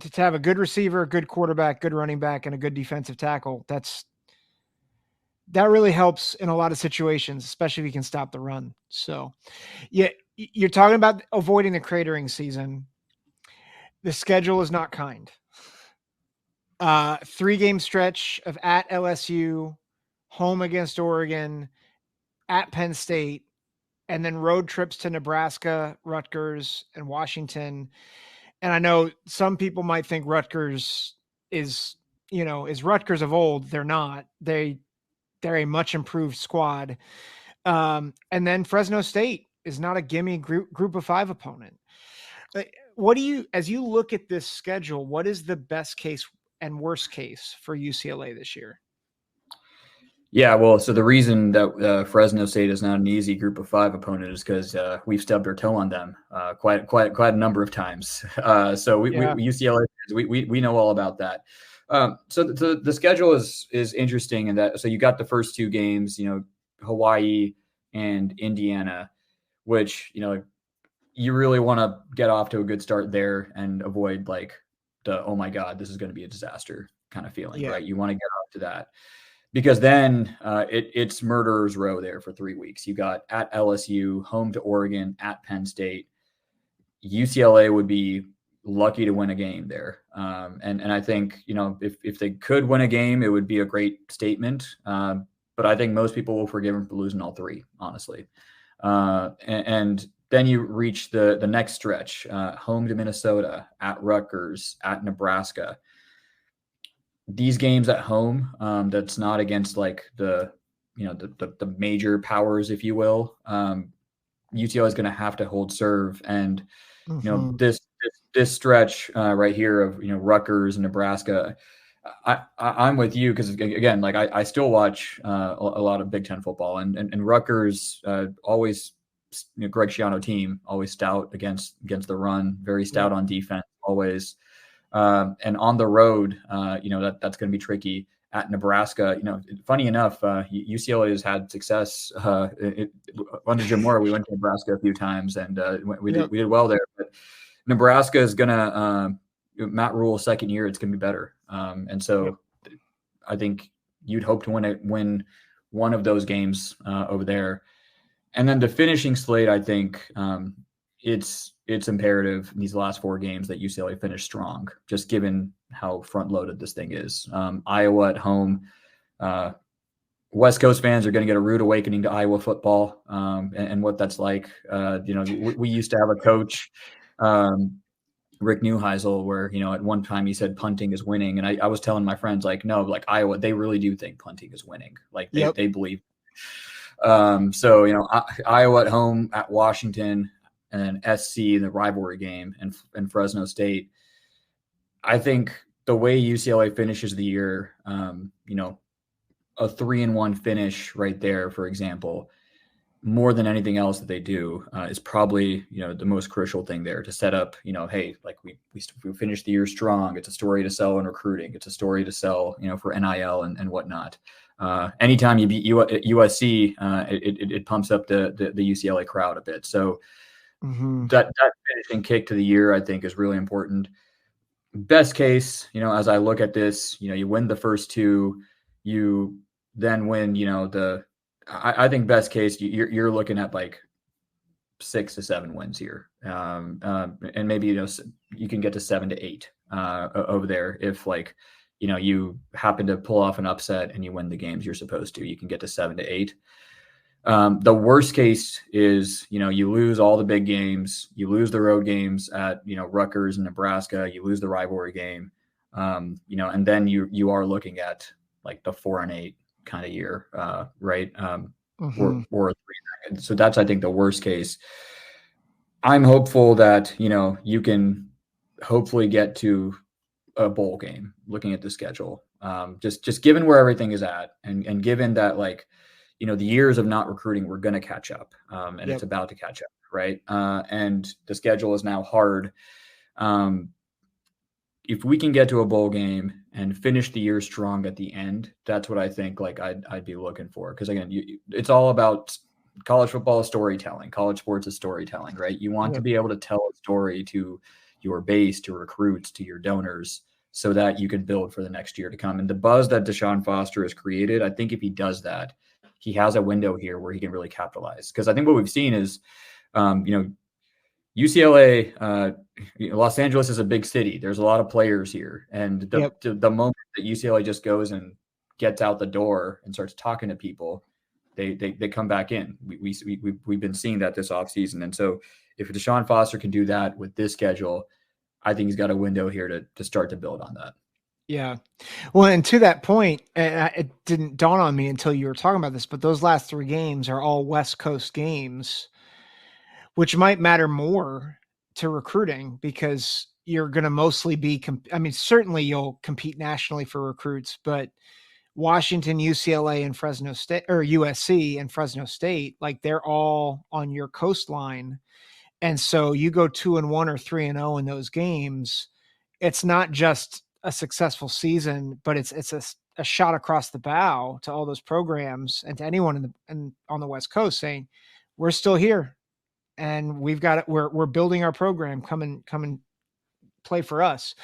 to have a good receiver, a good quarterback, good running back, and a good defensive tackle. That really helps in a lot of situations, especially if you can stop the run. So yeah, you're talking about avoiding the cratering season. The schedule is not kind. 3-game stretch of at LSU, home against Oregon, at Penn State, and then road trips to Nebraska, Rutgers, and Washington. And I know some people might think Rutgers is Rutgers of old. They're not. They're a much improved squad. And then Fresno State is not a gimme group of 5 opponent. As you look at this schedule, what is the best case and worst case for UCLA this year? Yeah, well, so the reason that Fresno State is not an easy group of 5 opponent is because we've stubbed our toe on them quite a number of times. So we UCLA, we know all about that. So the schedule is interesting in that. So you got the first 2 games, Hawaii and Indiana, which you really want to get off to a good start there and avoid like the, oh my God, this is going to be a disaster kind of feeling, right? You want to get off to that. Because then it's murderer's row there for 3 weeks. You got at LSU, home to Oregon, at Penn State. UCLA would be lucky to win a game there. And I think, if they could win a game, it would be a great statement. But I think most people will forgive them for losing all 3, honestly. And then you reach the next stretch, home to Minnesota, at Rutgers, at Nebraska. These games at home, that's not against like the major powers, if you will. UCLA is going to have to hold serve, and this stretch right here of Rutgers and Nebraska. I'm with you because again, like I still watch a lot of Big Ten football, and Rutgers always Greg Schiano team always stout against the run, very stout on defense always. And on the road, that's going to be tricky. At Nebraska, funny enough, UCLA has had success under Jim Moore. We went to Nebraska a few times, and we did well there. But Nebraska is going to Matt Rule's second year. It's going to be better, and so I think you'd hope to win one of those games over there. And then the finishing slate, I think it's imperative in these last 4 games that UCLA finish strong, just given how front loaded this thing is. Iowa at home. West Coast fans are going to get a rude awakening to Iowa football and what that's like. We used to have a coach, Rick Neuheisel, where, at one time he said punting is winning. And I was telling my friends, like, no, like Iowa, they really do think punting is winning. Like they believe. So, Iowa at home, at Washington, and then SC in the rivalry game, and Fresno State. I think the way UCLA finishes the year, a 3-1 finish right there, for example, more than anything else that they do, is probably, the most crucial thing there to set up, hey, like we finished the year strong. It's a story to sell in recruiting. It's a story to sell, for NIL and whatnot. Anytime you beat USC, it pumps up the UCLA crowd a bit. So that finishing kick to the year, I think, is really important. Best case, as I look at this, you win the first 2, you then win, I think best case, you're looking at like 6 to 7 wins here. And maybe, you can get to 7 to 8 over there. If like, you happen to pull off an upset and you win the games you're supposed to, you can get to 7 to 8. The worst case is, you lose all the big games, you lose the road games at, Rutgers and Nebraska, you lose the rivalry game, and then you are looking at like the 4-8 kind of year, right? Or 3. So that's, I think, the worst case. I'm hopeful that, you can hopefully get to a bowl game looking at the schedule, just given where everything is at, and given that, like, the years of not recruiting, we're going to catch up, and it's about to catch up, right? And the schedule is now hard. If we can get to a bowl game and finish the year strong at the end, that's what I think like I'd be looking for. Because again, it's all about college football is storytelling. College sports is storytelling, right? You want to be able to tell a story to your base, to recruits, to your donors, so that you can build for the next year to come. And the buzz that Deshaun Foster has created, I think if he does that, he has a window here where he can really capitalize. Because I think what we've seen is, UCLA, Los Angeles is a big city. There's a lot of players here. And the moment that UCLA just goes and gets out the door and starts talking to people, they come back in. We've been seeing that this offseason. And so if Deshaun Foster can do that with this schedule, I think he's got a window here to start to build on that. Yeah. Well, and to that point, and it didn't dawn on me until you were talking about this, but those last 3 games are all West Coast games, which might matter more to recruiting because you're going to mostly be, certainly you'll compete nationally for recruits, but Washington, UCLA, and Fresno State, or USC and Fresno State, like they're all on your coastline. And so you go 2-1 or 3-0 in those games. It's not just a successful season, but it's a shot across the bow to all those programs and to anyone on the West Coast saying, we're still here and we've got it. We're building our program. Come and play for us.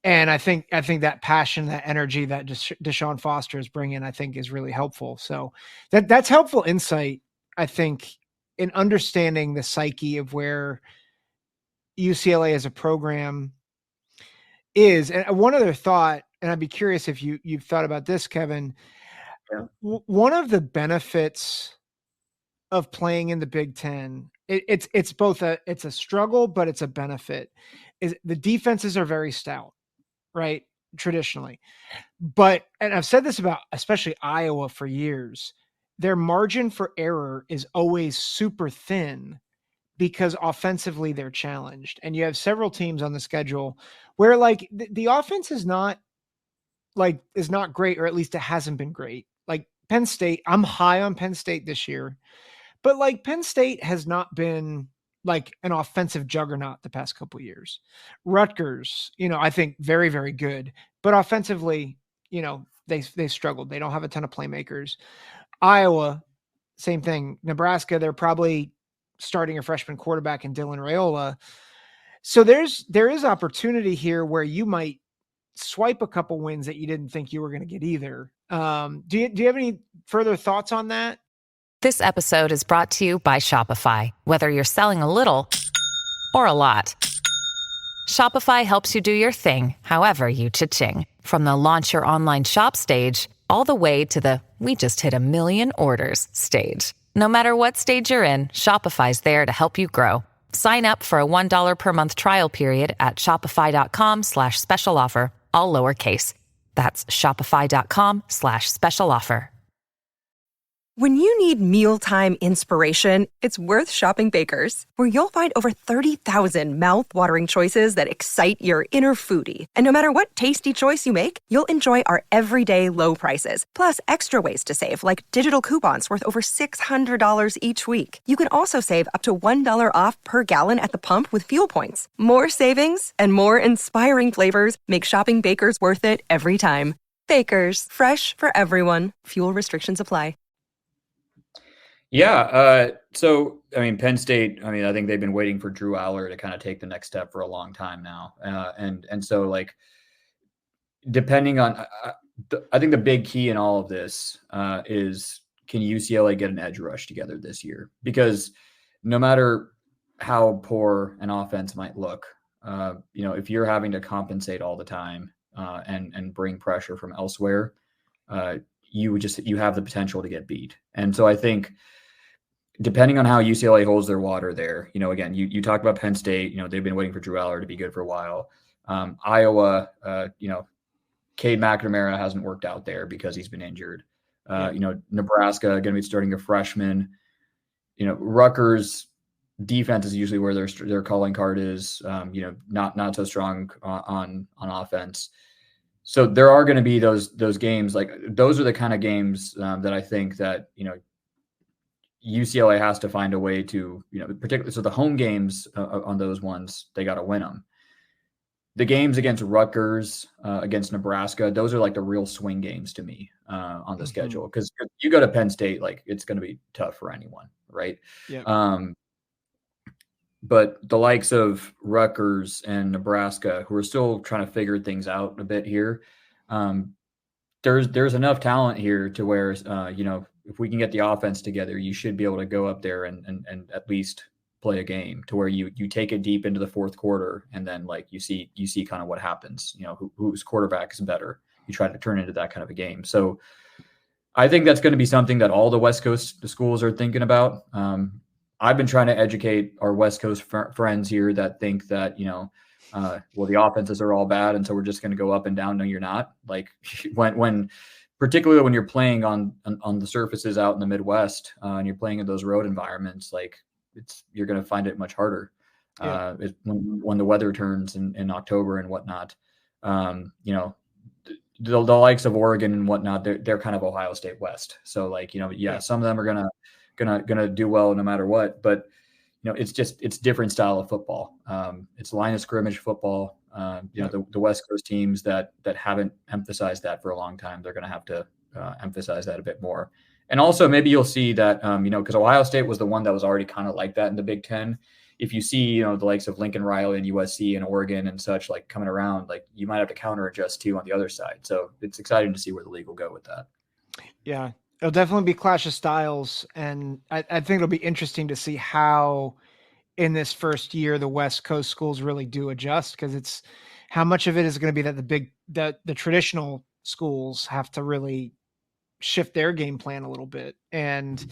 And I think that passion, that energy that Deshaun Foster is bringing, I think is really helpful. So that's helpful insight, I think, in understanding the psyche of where UCLA as a program is. And one other thought, and I'd be curious if you've thought about this, Kevin. Yeah. One of the benefits of playing in the Big Ten, it's both it's a struggle, but it's a benefit, is the defenses are very stout, right? Traditionally. And I've said this about especially Iowa for years, their margin for error is always super thin because offensively they're challenged. And you have several teams on the schedule where like the offense is not great, or at least it hasn't been great. Like Penn State, I'm high on Penn State this year, but like Penn State has not been like an offensive juggernaut the past couple of years. Rutgers, I think very, very good, but offensively, they struggled. They don't have a ton of playmakers. Iowa, same thing. Nebraska, they're probably starting a freshman quarterback in Dylan Raiola. So there is opportunity here where you might swipe a couple wins that you didn't think you were going to get either. Do you have any further thoughts on that? This episode is brought to you by Shopify. Whether you're selling a little or a lot, Shopify helps you do your thing, however you cha-ching. From the launch your online shop stage, all the way to the we just hit 1 million orders stage. No matter what stage you're in, Shopify's there to help you grow. Sign up for a $1 per month trial period at shopify.com/special offer, all lowercase. That's shopify.com/special offer. When you need mealtime inspiration, it's worth shopping Baker's, where you'll find over 30,000 mouth-watering choices that excite your inner foodie. And no matter what tasty choice you make, you'll enjoy our everyday low prices, plus extra ways to save, like digital coupons worth over $600 each week. You can also save up to $1 off per gallon at the pump with fuel points. More savings and more inspiring flavors make shopping Baker's worth it every time. Baker's, fresh for everyone. Fuel restrictions apply. Yeah. So, Penn State, I think they've been waiting for Drew Aller to kind of take the next step for a long time now. And so like, depending on, I think the big key in all of this is, can UCLA get an edge rush together this year? Because no matter how poor an offense might look, if you're having to compensate all the time and bring pressure from elsewhere, you have the potential to get beat. And so I think, depending on how UCLA holds their water there, again, you talk about Penn State, they've been waiting for Drew Aller to be good for a while. Iowa, Cade McNamara hasn't worked out there because he's been injured. Nebraska going to be starting a freshman. Rutgers defense is usually where their calling card is. Not so strong on offense. So there are going to be those games. Like those are the kind of games that I think that UCLA has to find a way to, particularly, so the home games on those ones, they got to win them. The games against Rutgers, against Nebraska, those are like the real swing games to me on the schedule. Because you go to Penn State, like it's going to be tough for anyone, right? Yeah. But the likes of Rutgers and Nebraska, who are still trying to figure things out a bit here, there's enough talent here to where, if we can get the offense together, you should be able to go up there and at least play a game to where you take it deep into the fourth quarter, and then like you see kind of what happens, whose quarterback is better. You try to turn into that kind of a game. So I think that's going to be something that all the West Coast schools are thinking about. I've been trying to educate our West Coast friends here that think that, the offenses are all bad, and so we're just going to go up and down. No, you're not. Like when particularly when you're playing on the surfaces out in the Midwest, and you're playing in those road environments, like you're going to find it much harder. When the weather turns in October and whatnot. The likes of Oregon and whatnot, they're kind of Ohio State West. So like, some of them are gonna do well no matter what, but it's different style of football. It's line of scrimmage football. The West Coast teams that haven't emphasized that for a long time, they're going to have to emphasize that a bit more. And also maybe you'll see that, because Ohio State was the one that was already kind of like that in the Big Ten. If you see, the likes of Lincoln Riley and USC and Oregon and such, like coming around, like you might have to counter adjust too on the other side. So it's exciting to see where the league will go with that. Yeah, it'll definitely be clash of styles. And I think it'll be interesting to see how in this first year, the West Coast schools really do adjust, because it's how much of it is going to be that the traditional schools have to really shift their game plan a little bit. And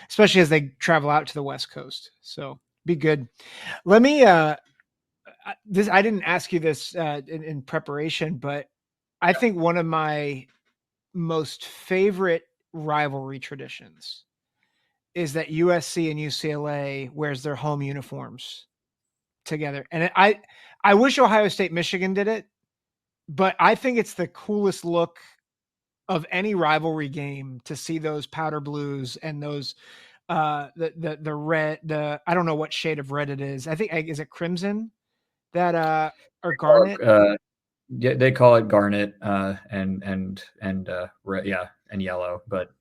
especially as they travel out to the West Coast. So be good. Let me, I didn't ask you this in preparation, but I think one of my most favorite rivalry traditions is that USC and UCLA wears their home uniforms together. And I wish Ohio State, Michigan did it, but I think it's the coolest look of any rivalry game to see those powder blues and those the red, I don't know what shade of red it is. I think, is it crimson that or garnet? Yeah, they call it garnet and red, yeah, and yellow, but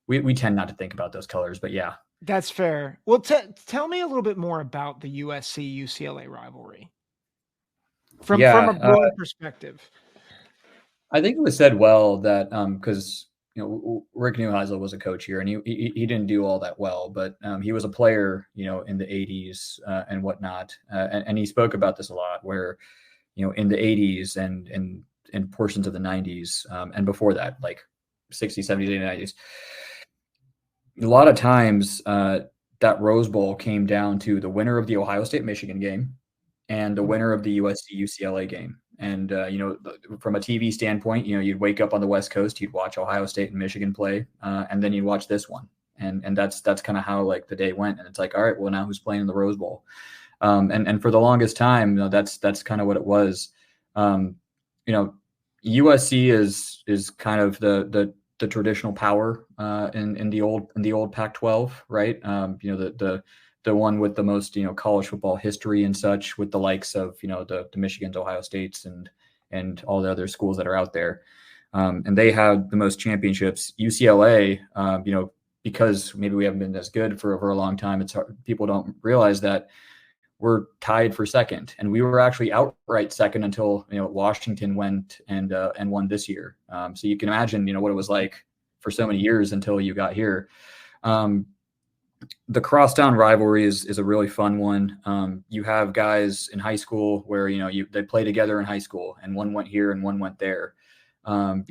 we tend not to think about those colors, but yeah. That's fair. Well, tell me a little bit more about the USC UCLA rivalry from a broad perspective. I think it was said well that because Rick Neuheisel was a coach here, and he didn't do all that well, but he was a player, in the 80s and whatnot, and he spoke about this a lot, where in the 80s and portions of the 90s and before that, like 60s, 70s, 80s, 90s, a lot of times that Rose Bowl came down to the winner of the Ohio State Michigan game and the winner of the USC UCLA game. And, from a TV standpoint, you'd wake up on the West Coast, you'd watch Ohio State and Michigan play, and then you'd watch this one. And that's kind of how like the day went. And it's like, all right, well, now who's playing in the Rose Bowl? And for the longest time, that's kind of what it was. USC is kind of the traditional power in the old Pac-12, right? The one with the most college football history and such, with the likes of the Michigans, Ohio States, and all the other schools that are out there, and they have the most championships. UCLA, because maybe we haven't been as good for a long time, it's hard, people don't realize that we're tied for second, and we were actually outright second until Washington went and won this year. So you can imagine what it was like for so many years until you got here. The crosstown rivalry is a really fun one. You have guys in high school where they play together in high school, and one went here and one went there. That's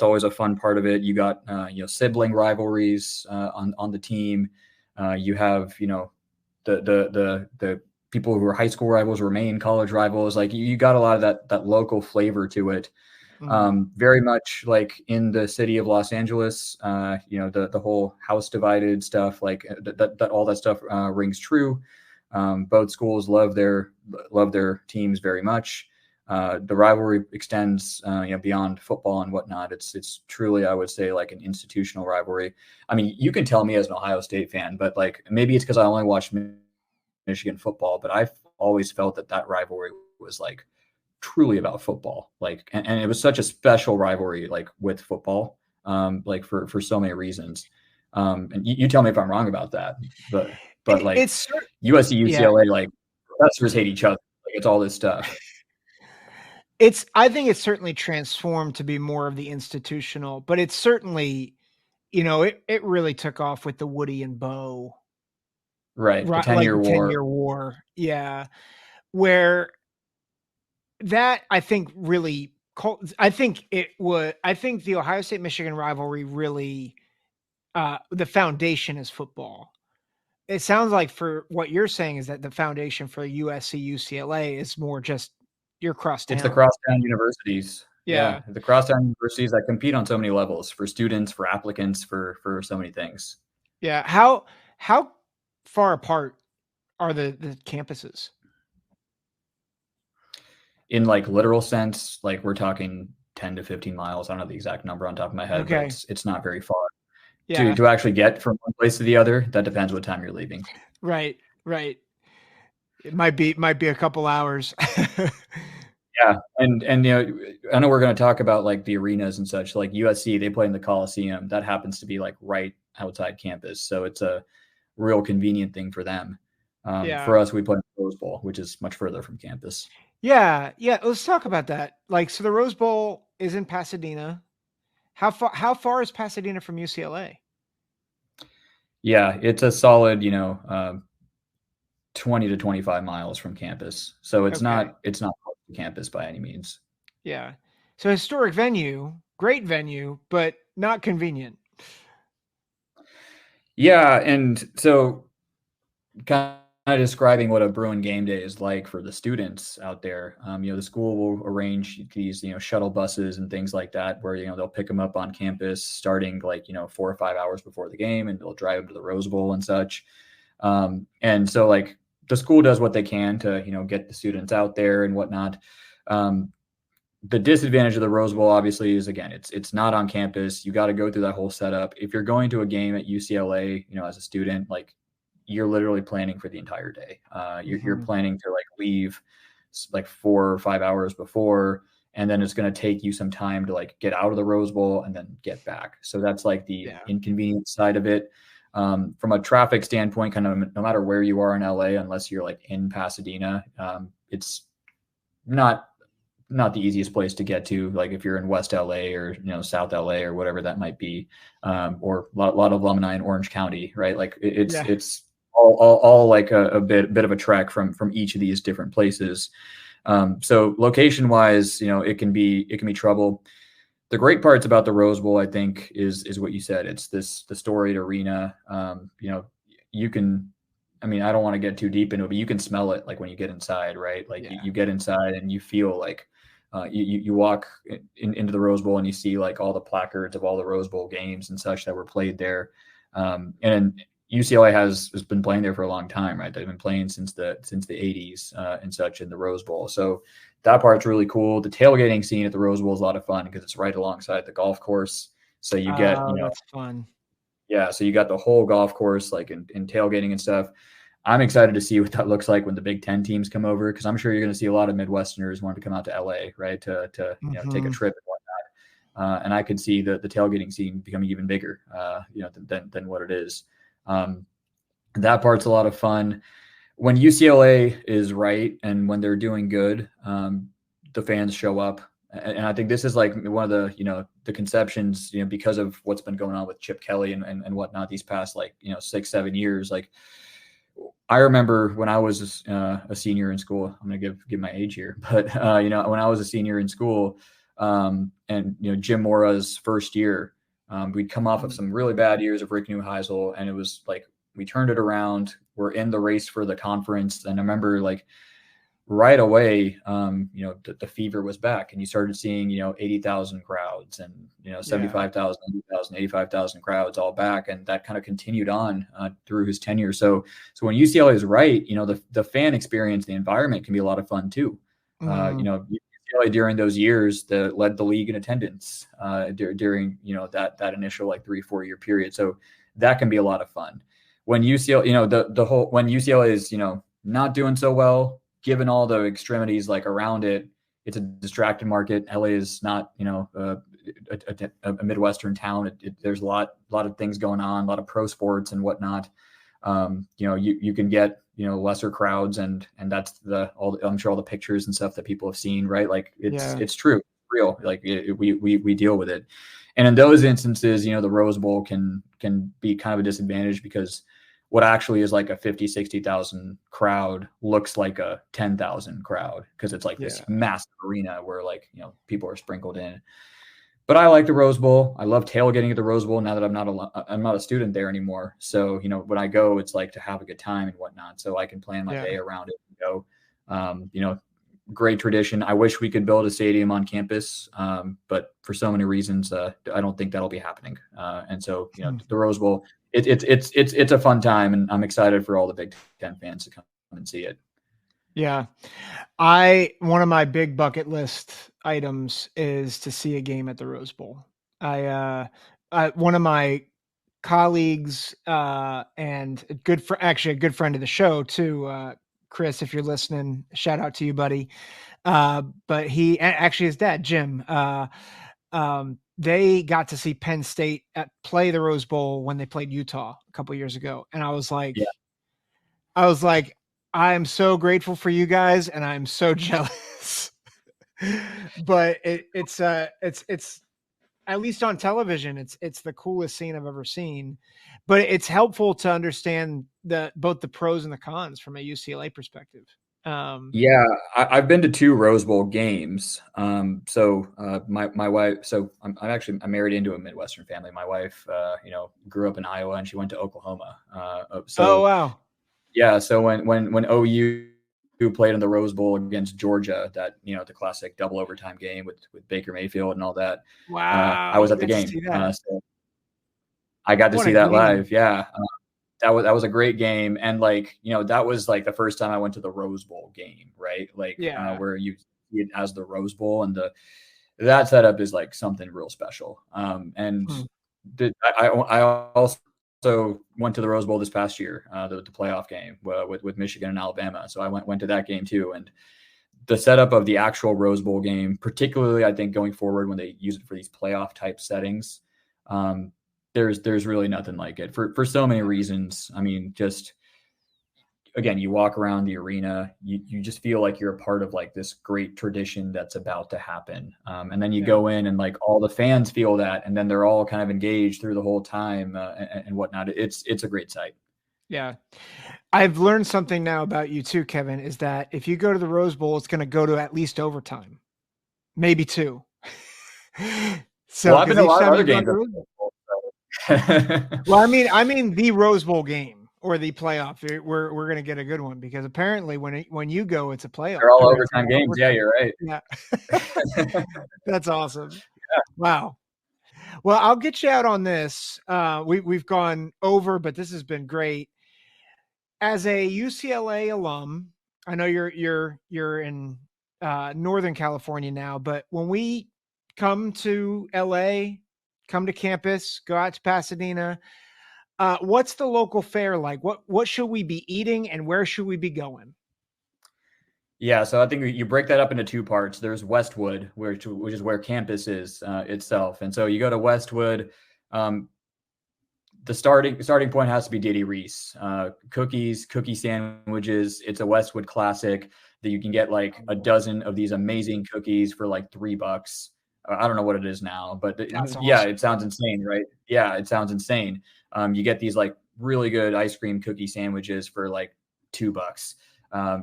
always a fun part of it. You got sibling rivalries on the team. You have the people who are high school rivals remain college rivals. Like you got a lot of that local flavor to it. Very much like in the city of Los Angeles, the whole house divided stuff, like that all that stuff rings true. Both schools love their teams very much. The rivalry extends, beyond football and whatnot. It's truly, I would say, like an institutional rivalry. I mean, you can tell me as an Ohio State fan, but like maybe it's because I only watched Michigan football, but I've always felt that rivalry was like truly about football. Like, and it was such a special rivalry, like with football, like for so many reasons. And you tell me if I'm wrong about that, but like it's USC, UCLA, like professors hate each other. Like it's all this stuff. I think it's certainly transformed to be more of the institutional, but it's certainly, it really took off with the Woody and Bo. Right. The 10-year war. 10-year war. Yeah. Where that, I think really, I think the Ohio State Michigan rivalry really, the foundation is football. It sounds like for what you're saying is that the foundation for USC, UCLA is more just your crosstown. It's the crosstown universities. Yeah. The crosstown universities that compete on so many levels for students, for applicants, for so many things. Yeah. How far apart are the campuses? In like literal sense, like we're talking 10 to 15 miles. I don't know the exact number on top of my head, Okay. but it's not very far. Yeah. To actually get from one place to the other, that depends what time you're leaving. Right. It might be a couple hours. Yeah. And I know we're going to talk about like the arenas and such. Like USC, they play in the Coliseum. That happens to be like right outside campus. So it's a real convenient thing for them. For us, we play in the Rose Bowl, which is much further from campus. Yeah. Let's talk about that. Like, so the Rose Bowl is in Pasadena. How far is Pasadena from UCLA? Yeah, it's a solid, 20 to 25 miles from campus. So it's not close to campus by any means. Yeah. So historic venue, great venue, but not convenient. Yeah. And so kind of describing what a Bruin game day is like for the students out there. The school will arrange these, shuttle buses and things like that, where, they'll pick them up on campus starting like, 4 or 5 hours before the game, and they'll drive them to the Rose Bowl and such. And so like the school does what they can to, get the students out there and whatnot. The disadvantage of the Rose Bowl obviously is, again, it's not on campus. You got to go through that whole setup. If you're going to a game at UCLA, as a student, like you're literally planning for the entire day. You're planning to like leave like 4 or 5 hours before, and then it's going to take you some time to like get out of the Rose Bowl and then get back. So that's like the inconvenience side of it. From a traffic standpoint, kind of no matter where you are in LA, unless you're like in Pasadena, it's not the easiest place to get to. Like if you're in West LA or, South LA or whatever that might be, or a lot of alumni in Orange County, right? Like it's all like a bit of a trek from each of these different places. So location wise, it can be trouble. The great parts about the Rose Bowl, I think, is what you said. It's the storied arena. You can, I don't want to get too deep into it, but you can smell it like when you get inside, right? Like you get inside and you feel like you walk into the Rose Bowl and you see like all the placards of all the Rose Bowl games and such that were played there. And UCLA has been playing there for a long time, right? They've been playing since the 80s and such in the Rose Bowl. So that part's really cool. The tailgating scene at the Rose Bowl is a lot of fun because it's right alongside the golf course. So you get, that's fun. Yeah. So you got the whole golf course, like in tailgating and stuff. I'm excited to see what that looks like when the Big Ten teams come over, because I'm sure you're going to see a lot of Midwesterners wanting to come out to LA, right? To take a trip and whatnot. And I could see the tailgating scene becoming even bigger, than what it is. That part's a lot of fun. When UCLA is right and when they're doing good, the fans show up. And I think this is like one of the, the conceptions, because of what's been going on with Chip Kelly and whatnot these past 6-7 years. Like I remember when I was a senior in school, I'm going to give my age here, but when I was a senior in school, and Jim Mora's first year, we'd come off of some really bad years of Rick Neuheisel, and it was like we turned it around. We're in the race for the conference, and I remember like right away, the fever was back, and you started seeing 80,000 crowds and 75,000, 80,000, 85,000 crowds all back, and that kind of continued on through his tenure. So when UCLA is right, the fan experience, the environment can be a lot of fun too. UCLA UCLA during those years that led the league in attendance during, that initial like 3-4 year period. So that can be a lot of fun. When UCLA, when UCLA is, not doing so well, given all the extremities like around it, it's a distracted market. LA is not, a Midwestern town. There's a lot of things going on, a lot of pro sports and whatnot. You can get, lesser crowds and that's I'm sure all the pictures and stuff that people have seen, right? Like it's true, real, like we deal with it. And in those instances, the Rose Bowl can be kind of a disadvantage because what actually is like a 50, 60,000 crowd looks like a 10,000 crowd because it's like this massive arena where people are sprinkled in. But I like the Rose Bowl. I love tailgating at the Rose Bowl now that I'm not a student there anymore. So, when I go, it's like to have a good time and whatnot. So I can plan my day around it and go. Great tradition. I wish we could build a stadium on campus, but for so many reasons, I don't think that'll be happening. And so, the Rose Bowl, it's a fun time, and I'm excited for all the Big Ten fans to come and see it. Yeah. One of my big bucket list items is to see a game at the Rose Bowl. One of my colleagues, and a good friend of the show too, Chris, if you're listening, shout out to you, buddy. But his dad, Jim, they got to see Penn State play the Rose Bowl when they played Utah a couple years ago. And I was like, I am so grateful for you guys, and I'm so jealous. But it's at least on television, it's the coolest scene I've ever seen. But it's helpful to understand both the pros and the cons from a UCLA perspective. I've been to 2 Rose Bowl games. So my wife, I'm married into a Midwestern family. My wife, grew up in Iowa and she went to Oklahoma. Oh, wow. Yeah. So when OU played in the Rose Bowl against Georgia, that, the classic double overtime game with Baker Mayfield and all that. Wow. I was at the game. So I got to see that live. Yeah. That was a great game. And that was like the first time I went to the Rose Bowl game, right? Where you see it as the Rose Bowl, and that setup is like something real special. I also went to the Rose Bowl this past year, the playoff game with Michigan and Alabama. So I went to that game too. And the setup of the actual Rose Bowl game, particularly I think going forward when they use it for these playoff type settings, there's really nothing like it for so many reasons. I mean, just again, you walk around the arena, you just feel like you're a part of like this great tradition that's about to happen. And then you go in and like all the fans feel that, and then they're all kind of engaged through the whole time and whatnot. It's a great sight. Yeah. I've learned something now about you too, Kevin, is that if you go to the Rose Bowl, it's going to go to at least overtime, maybe 2. So I've been to a lot of other games. Well, I mean the Rose Bowl game or the playoff. We're going to get a good one because apparently when you go, it's a playoff. They're all overtime games. Yeah, you're right. Yeah. That's awesome. Yeah. Wow. Well, I'll get you out on this. We've gone over, but this has been great. As a UCLA alum, I know you're in Northern California now, but when we come to LA, come to campus, go out to Pasadena, what's the local fare like? What should we be eating and where should we be going? Yeah, so I think you break that up into 2 parts. There's Westwood, which is where campus is itself. And so you go to Westwood, the starting point has to be Diddy Reese. Cookie sandwiches. It's a Westwood classic that you can get like a dozen of these amazing cookies for like $3. I don't know what it is now, but awesome. It sounds insane, right? Yeah, it sounds insane. You get these like really good ice cream cookie sandwiches for like $2.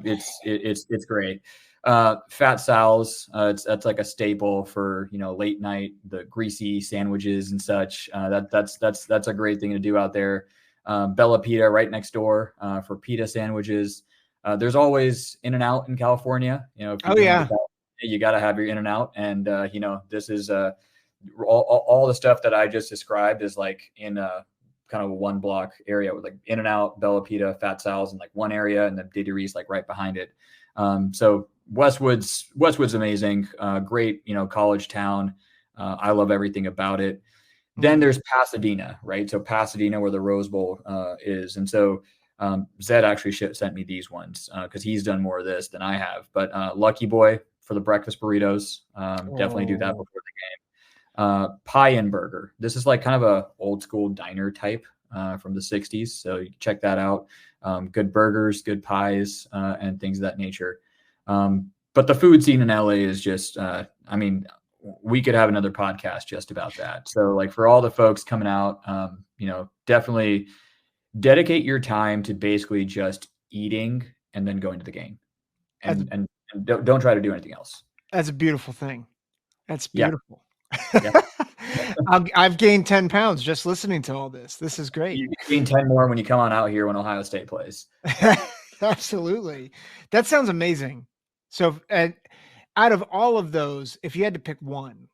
It's great. Fat Sal's, that's like a staple for, late night, the greasy sandwiches and such. That's a great thing to do out there. Bella Pita right next door, for pita sandwiches. There's always In-N-Out in California, you got to have your In-N-Out. And, this is all the stuff that I just described is like in a kind of a 1 block area with like In-N-Out, Bella Pita, Fat Sal's in like one area, and then Diddy Reese like right behind it. So Westwood's amazing. Great, college town. I love everything about it. Then there's Pasadena, right? So Pasadena, where the Rose Bowl is. And so Zed actually sent me these ones because he's done more of this than I have. But Lucky Boy for the breakfast burritos. Definitely do that before the game. Pie and Burger. This is like kind of a old school diner type from the 60s. So you can check that out. Good burgers, good pies, and things of that nature. But the food scene in LA is just, we could have another podcast just about that. So like for all the folks coming out, definitely dedicate your time to basically just eating and then going to the game and don't try to do anything else. That's a beautiful thing. That's beautiful. Yeah. I've gained 10 pounds just listening to all this. This is great. You gain 10 more when you come on out here when Ohio State plays. Absolutely. That sounds amazing. So out of all of those, if you had to pick one,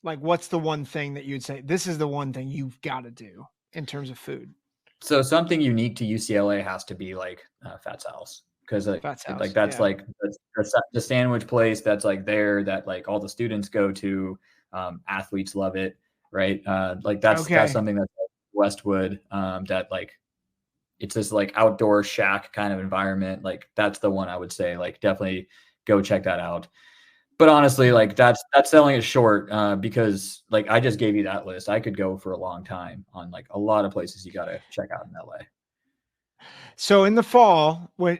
like what's the one thing that you'd say, this is the one thing you've got to do in terms of food? So something unique to UCLA has to be like Fat Sal's, because that's the sandwich place that's like there that like all the students go to. Athletes love it, right? That's something that's like Westwood, that like it's this like outdoor shack kind of environment. Like that's the one I would say, like definitely go check that out. But honestly, like that's selling it short because like I just gave you that list. I could go for a long time on like a lot of places you got to check out in LA. So in the fall, when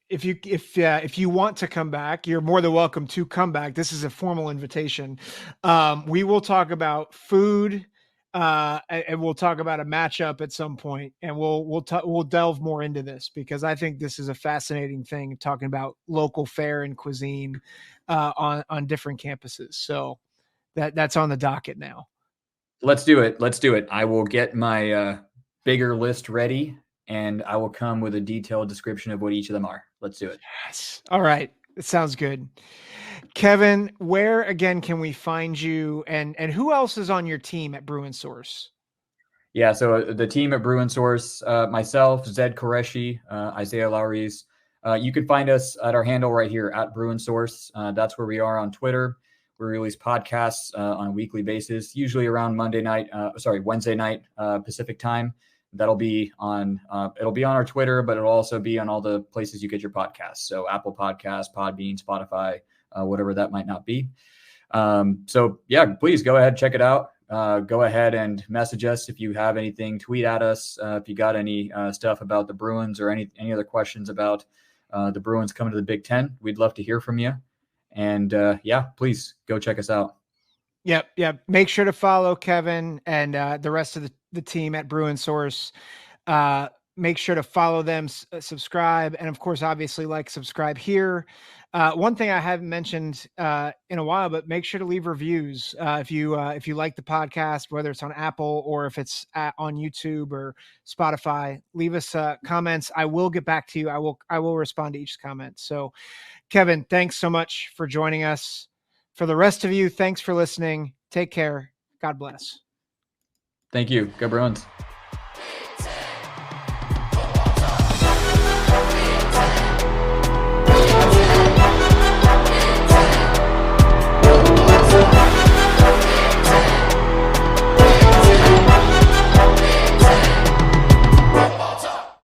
if you want to come back, you're more than welcome to come back. This is a formal invitation. We will talk about food, and we'll talk about a matchup at some point, and we'll delve more into this because I think this is a fascinating thing, talking about local fare and cuisine on different campuses. So that's on the docket now. Let's do it. I will get my bigger list ready, and I will come with a detailed description of what each of them are. Let's do it. Yes. All right. It sounds good. Kevin, where again can we find you, and who else is on your team at Bruin Source? Yeah, so the team at Bruin Source, myself, Zed Qureshi, Isaiah Lowry's. You can find us at our handle right here at Bruin Source. That's where we are on Twitter. We release podcasts on a weekly basis, usually around Wednesday night Pacific time. That'll be on, it'll be on our Twitter, but it'll also be on all the places you get your podcasts. So Apple Podcasts, Podbean, Spotify, whatever that might not be. So yeah, please go ahead, check it out. Go ahead and message us if you have anything, tweet at us. If you got any stuff about the Bruins or any other questions about the Bruins coming to the Big Ten, we'd love to hear from you. And please go check us out. Yep. Make sure to follow Kevin and the rest of the team at Bruin Source. Make sure to follow them, subscribe, and of course, obviously subscribe here. One thing I haven't mentioned in a while, but make sure to leave reviews if you like the podcast, whether it's on Apple or if it's on YouTube or Spotify. Leave us comments. I will get back to you. I will respond to each comment. So, Kevin, thanks so much for joining us. For the rest of you, thanks for listening. Take care. God bless. Thank you. Go Bruins.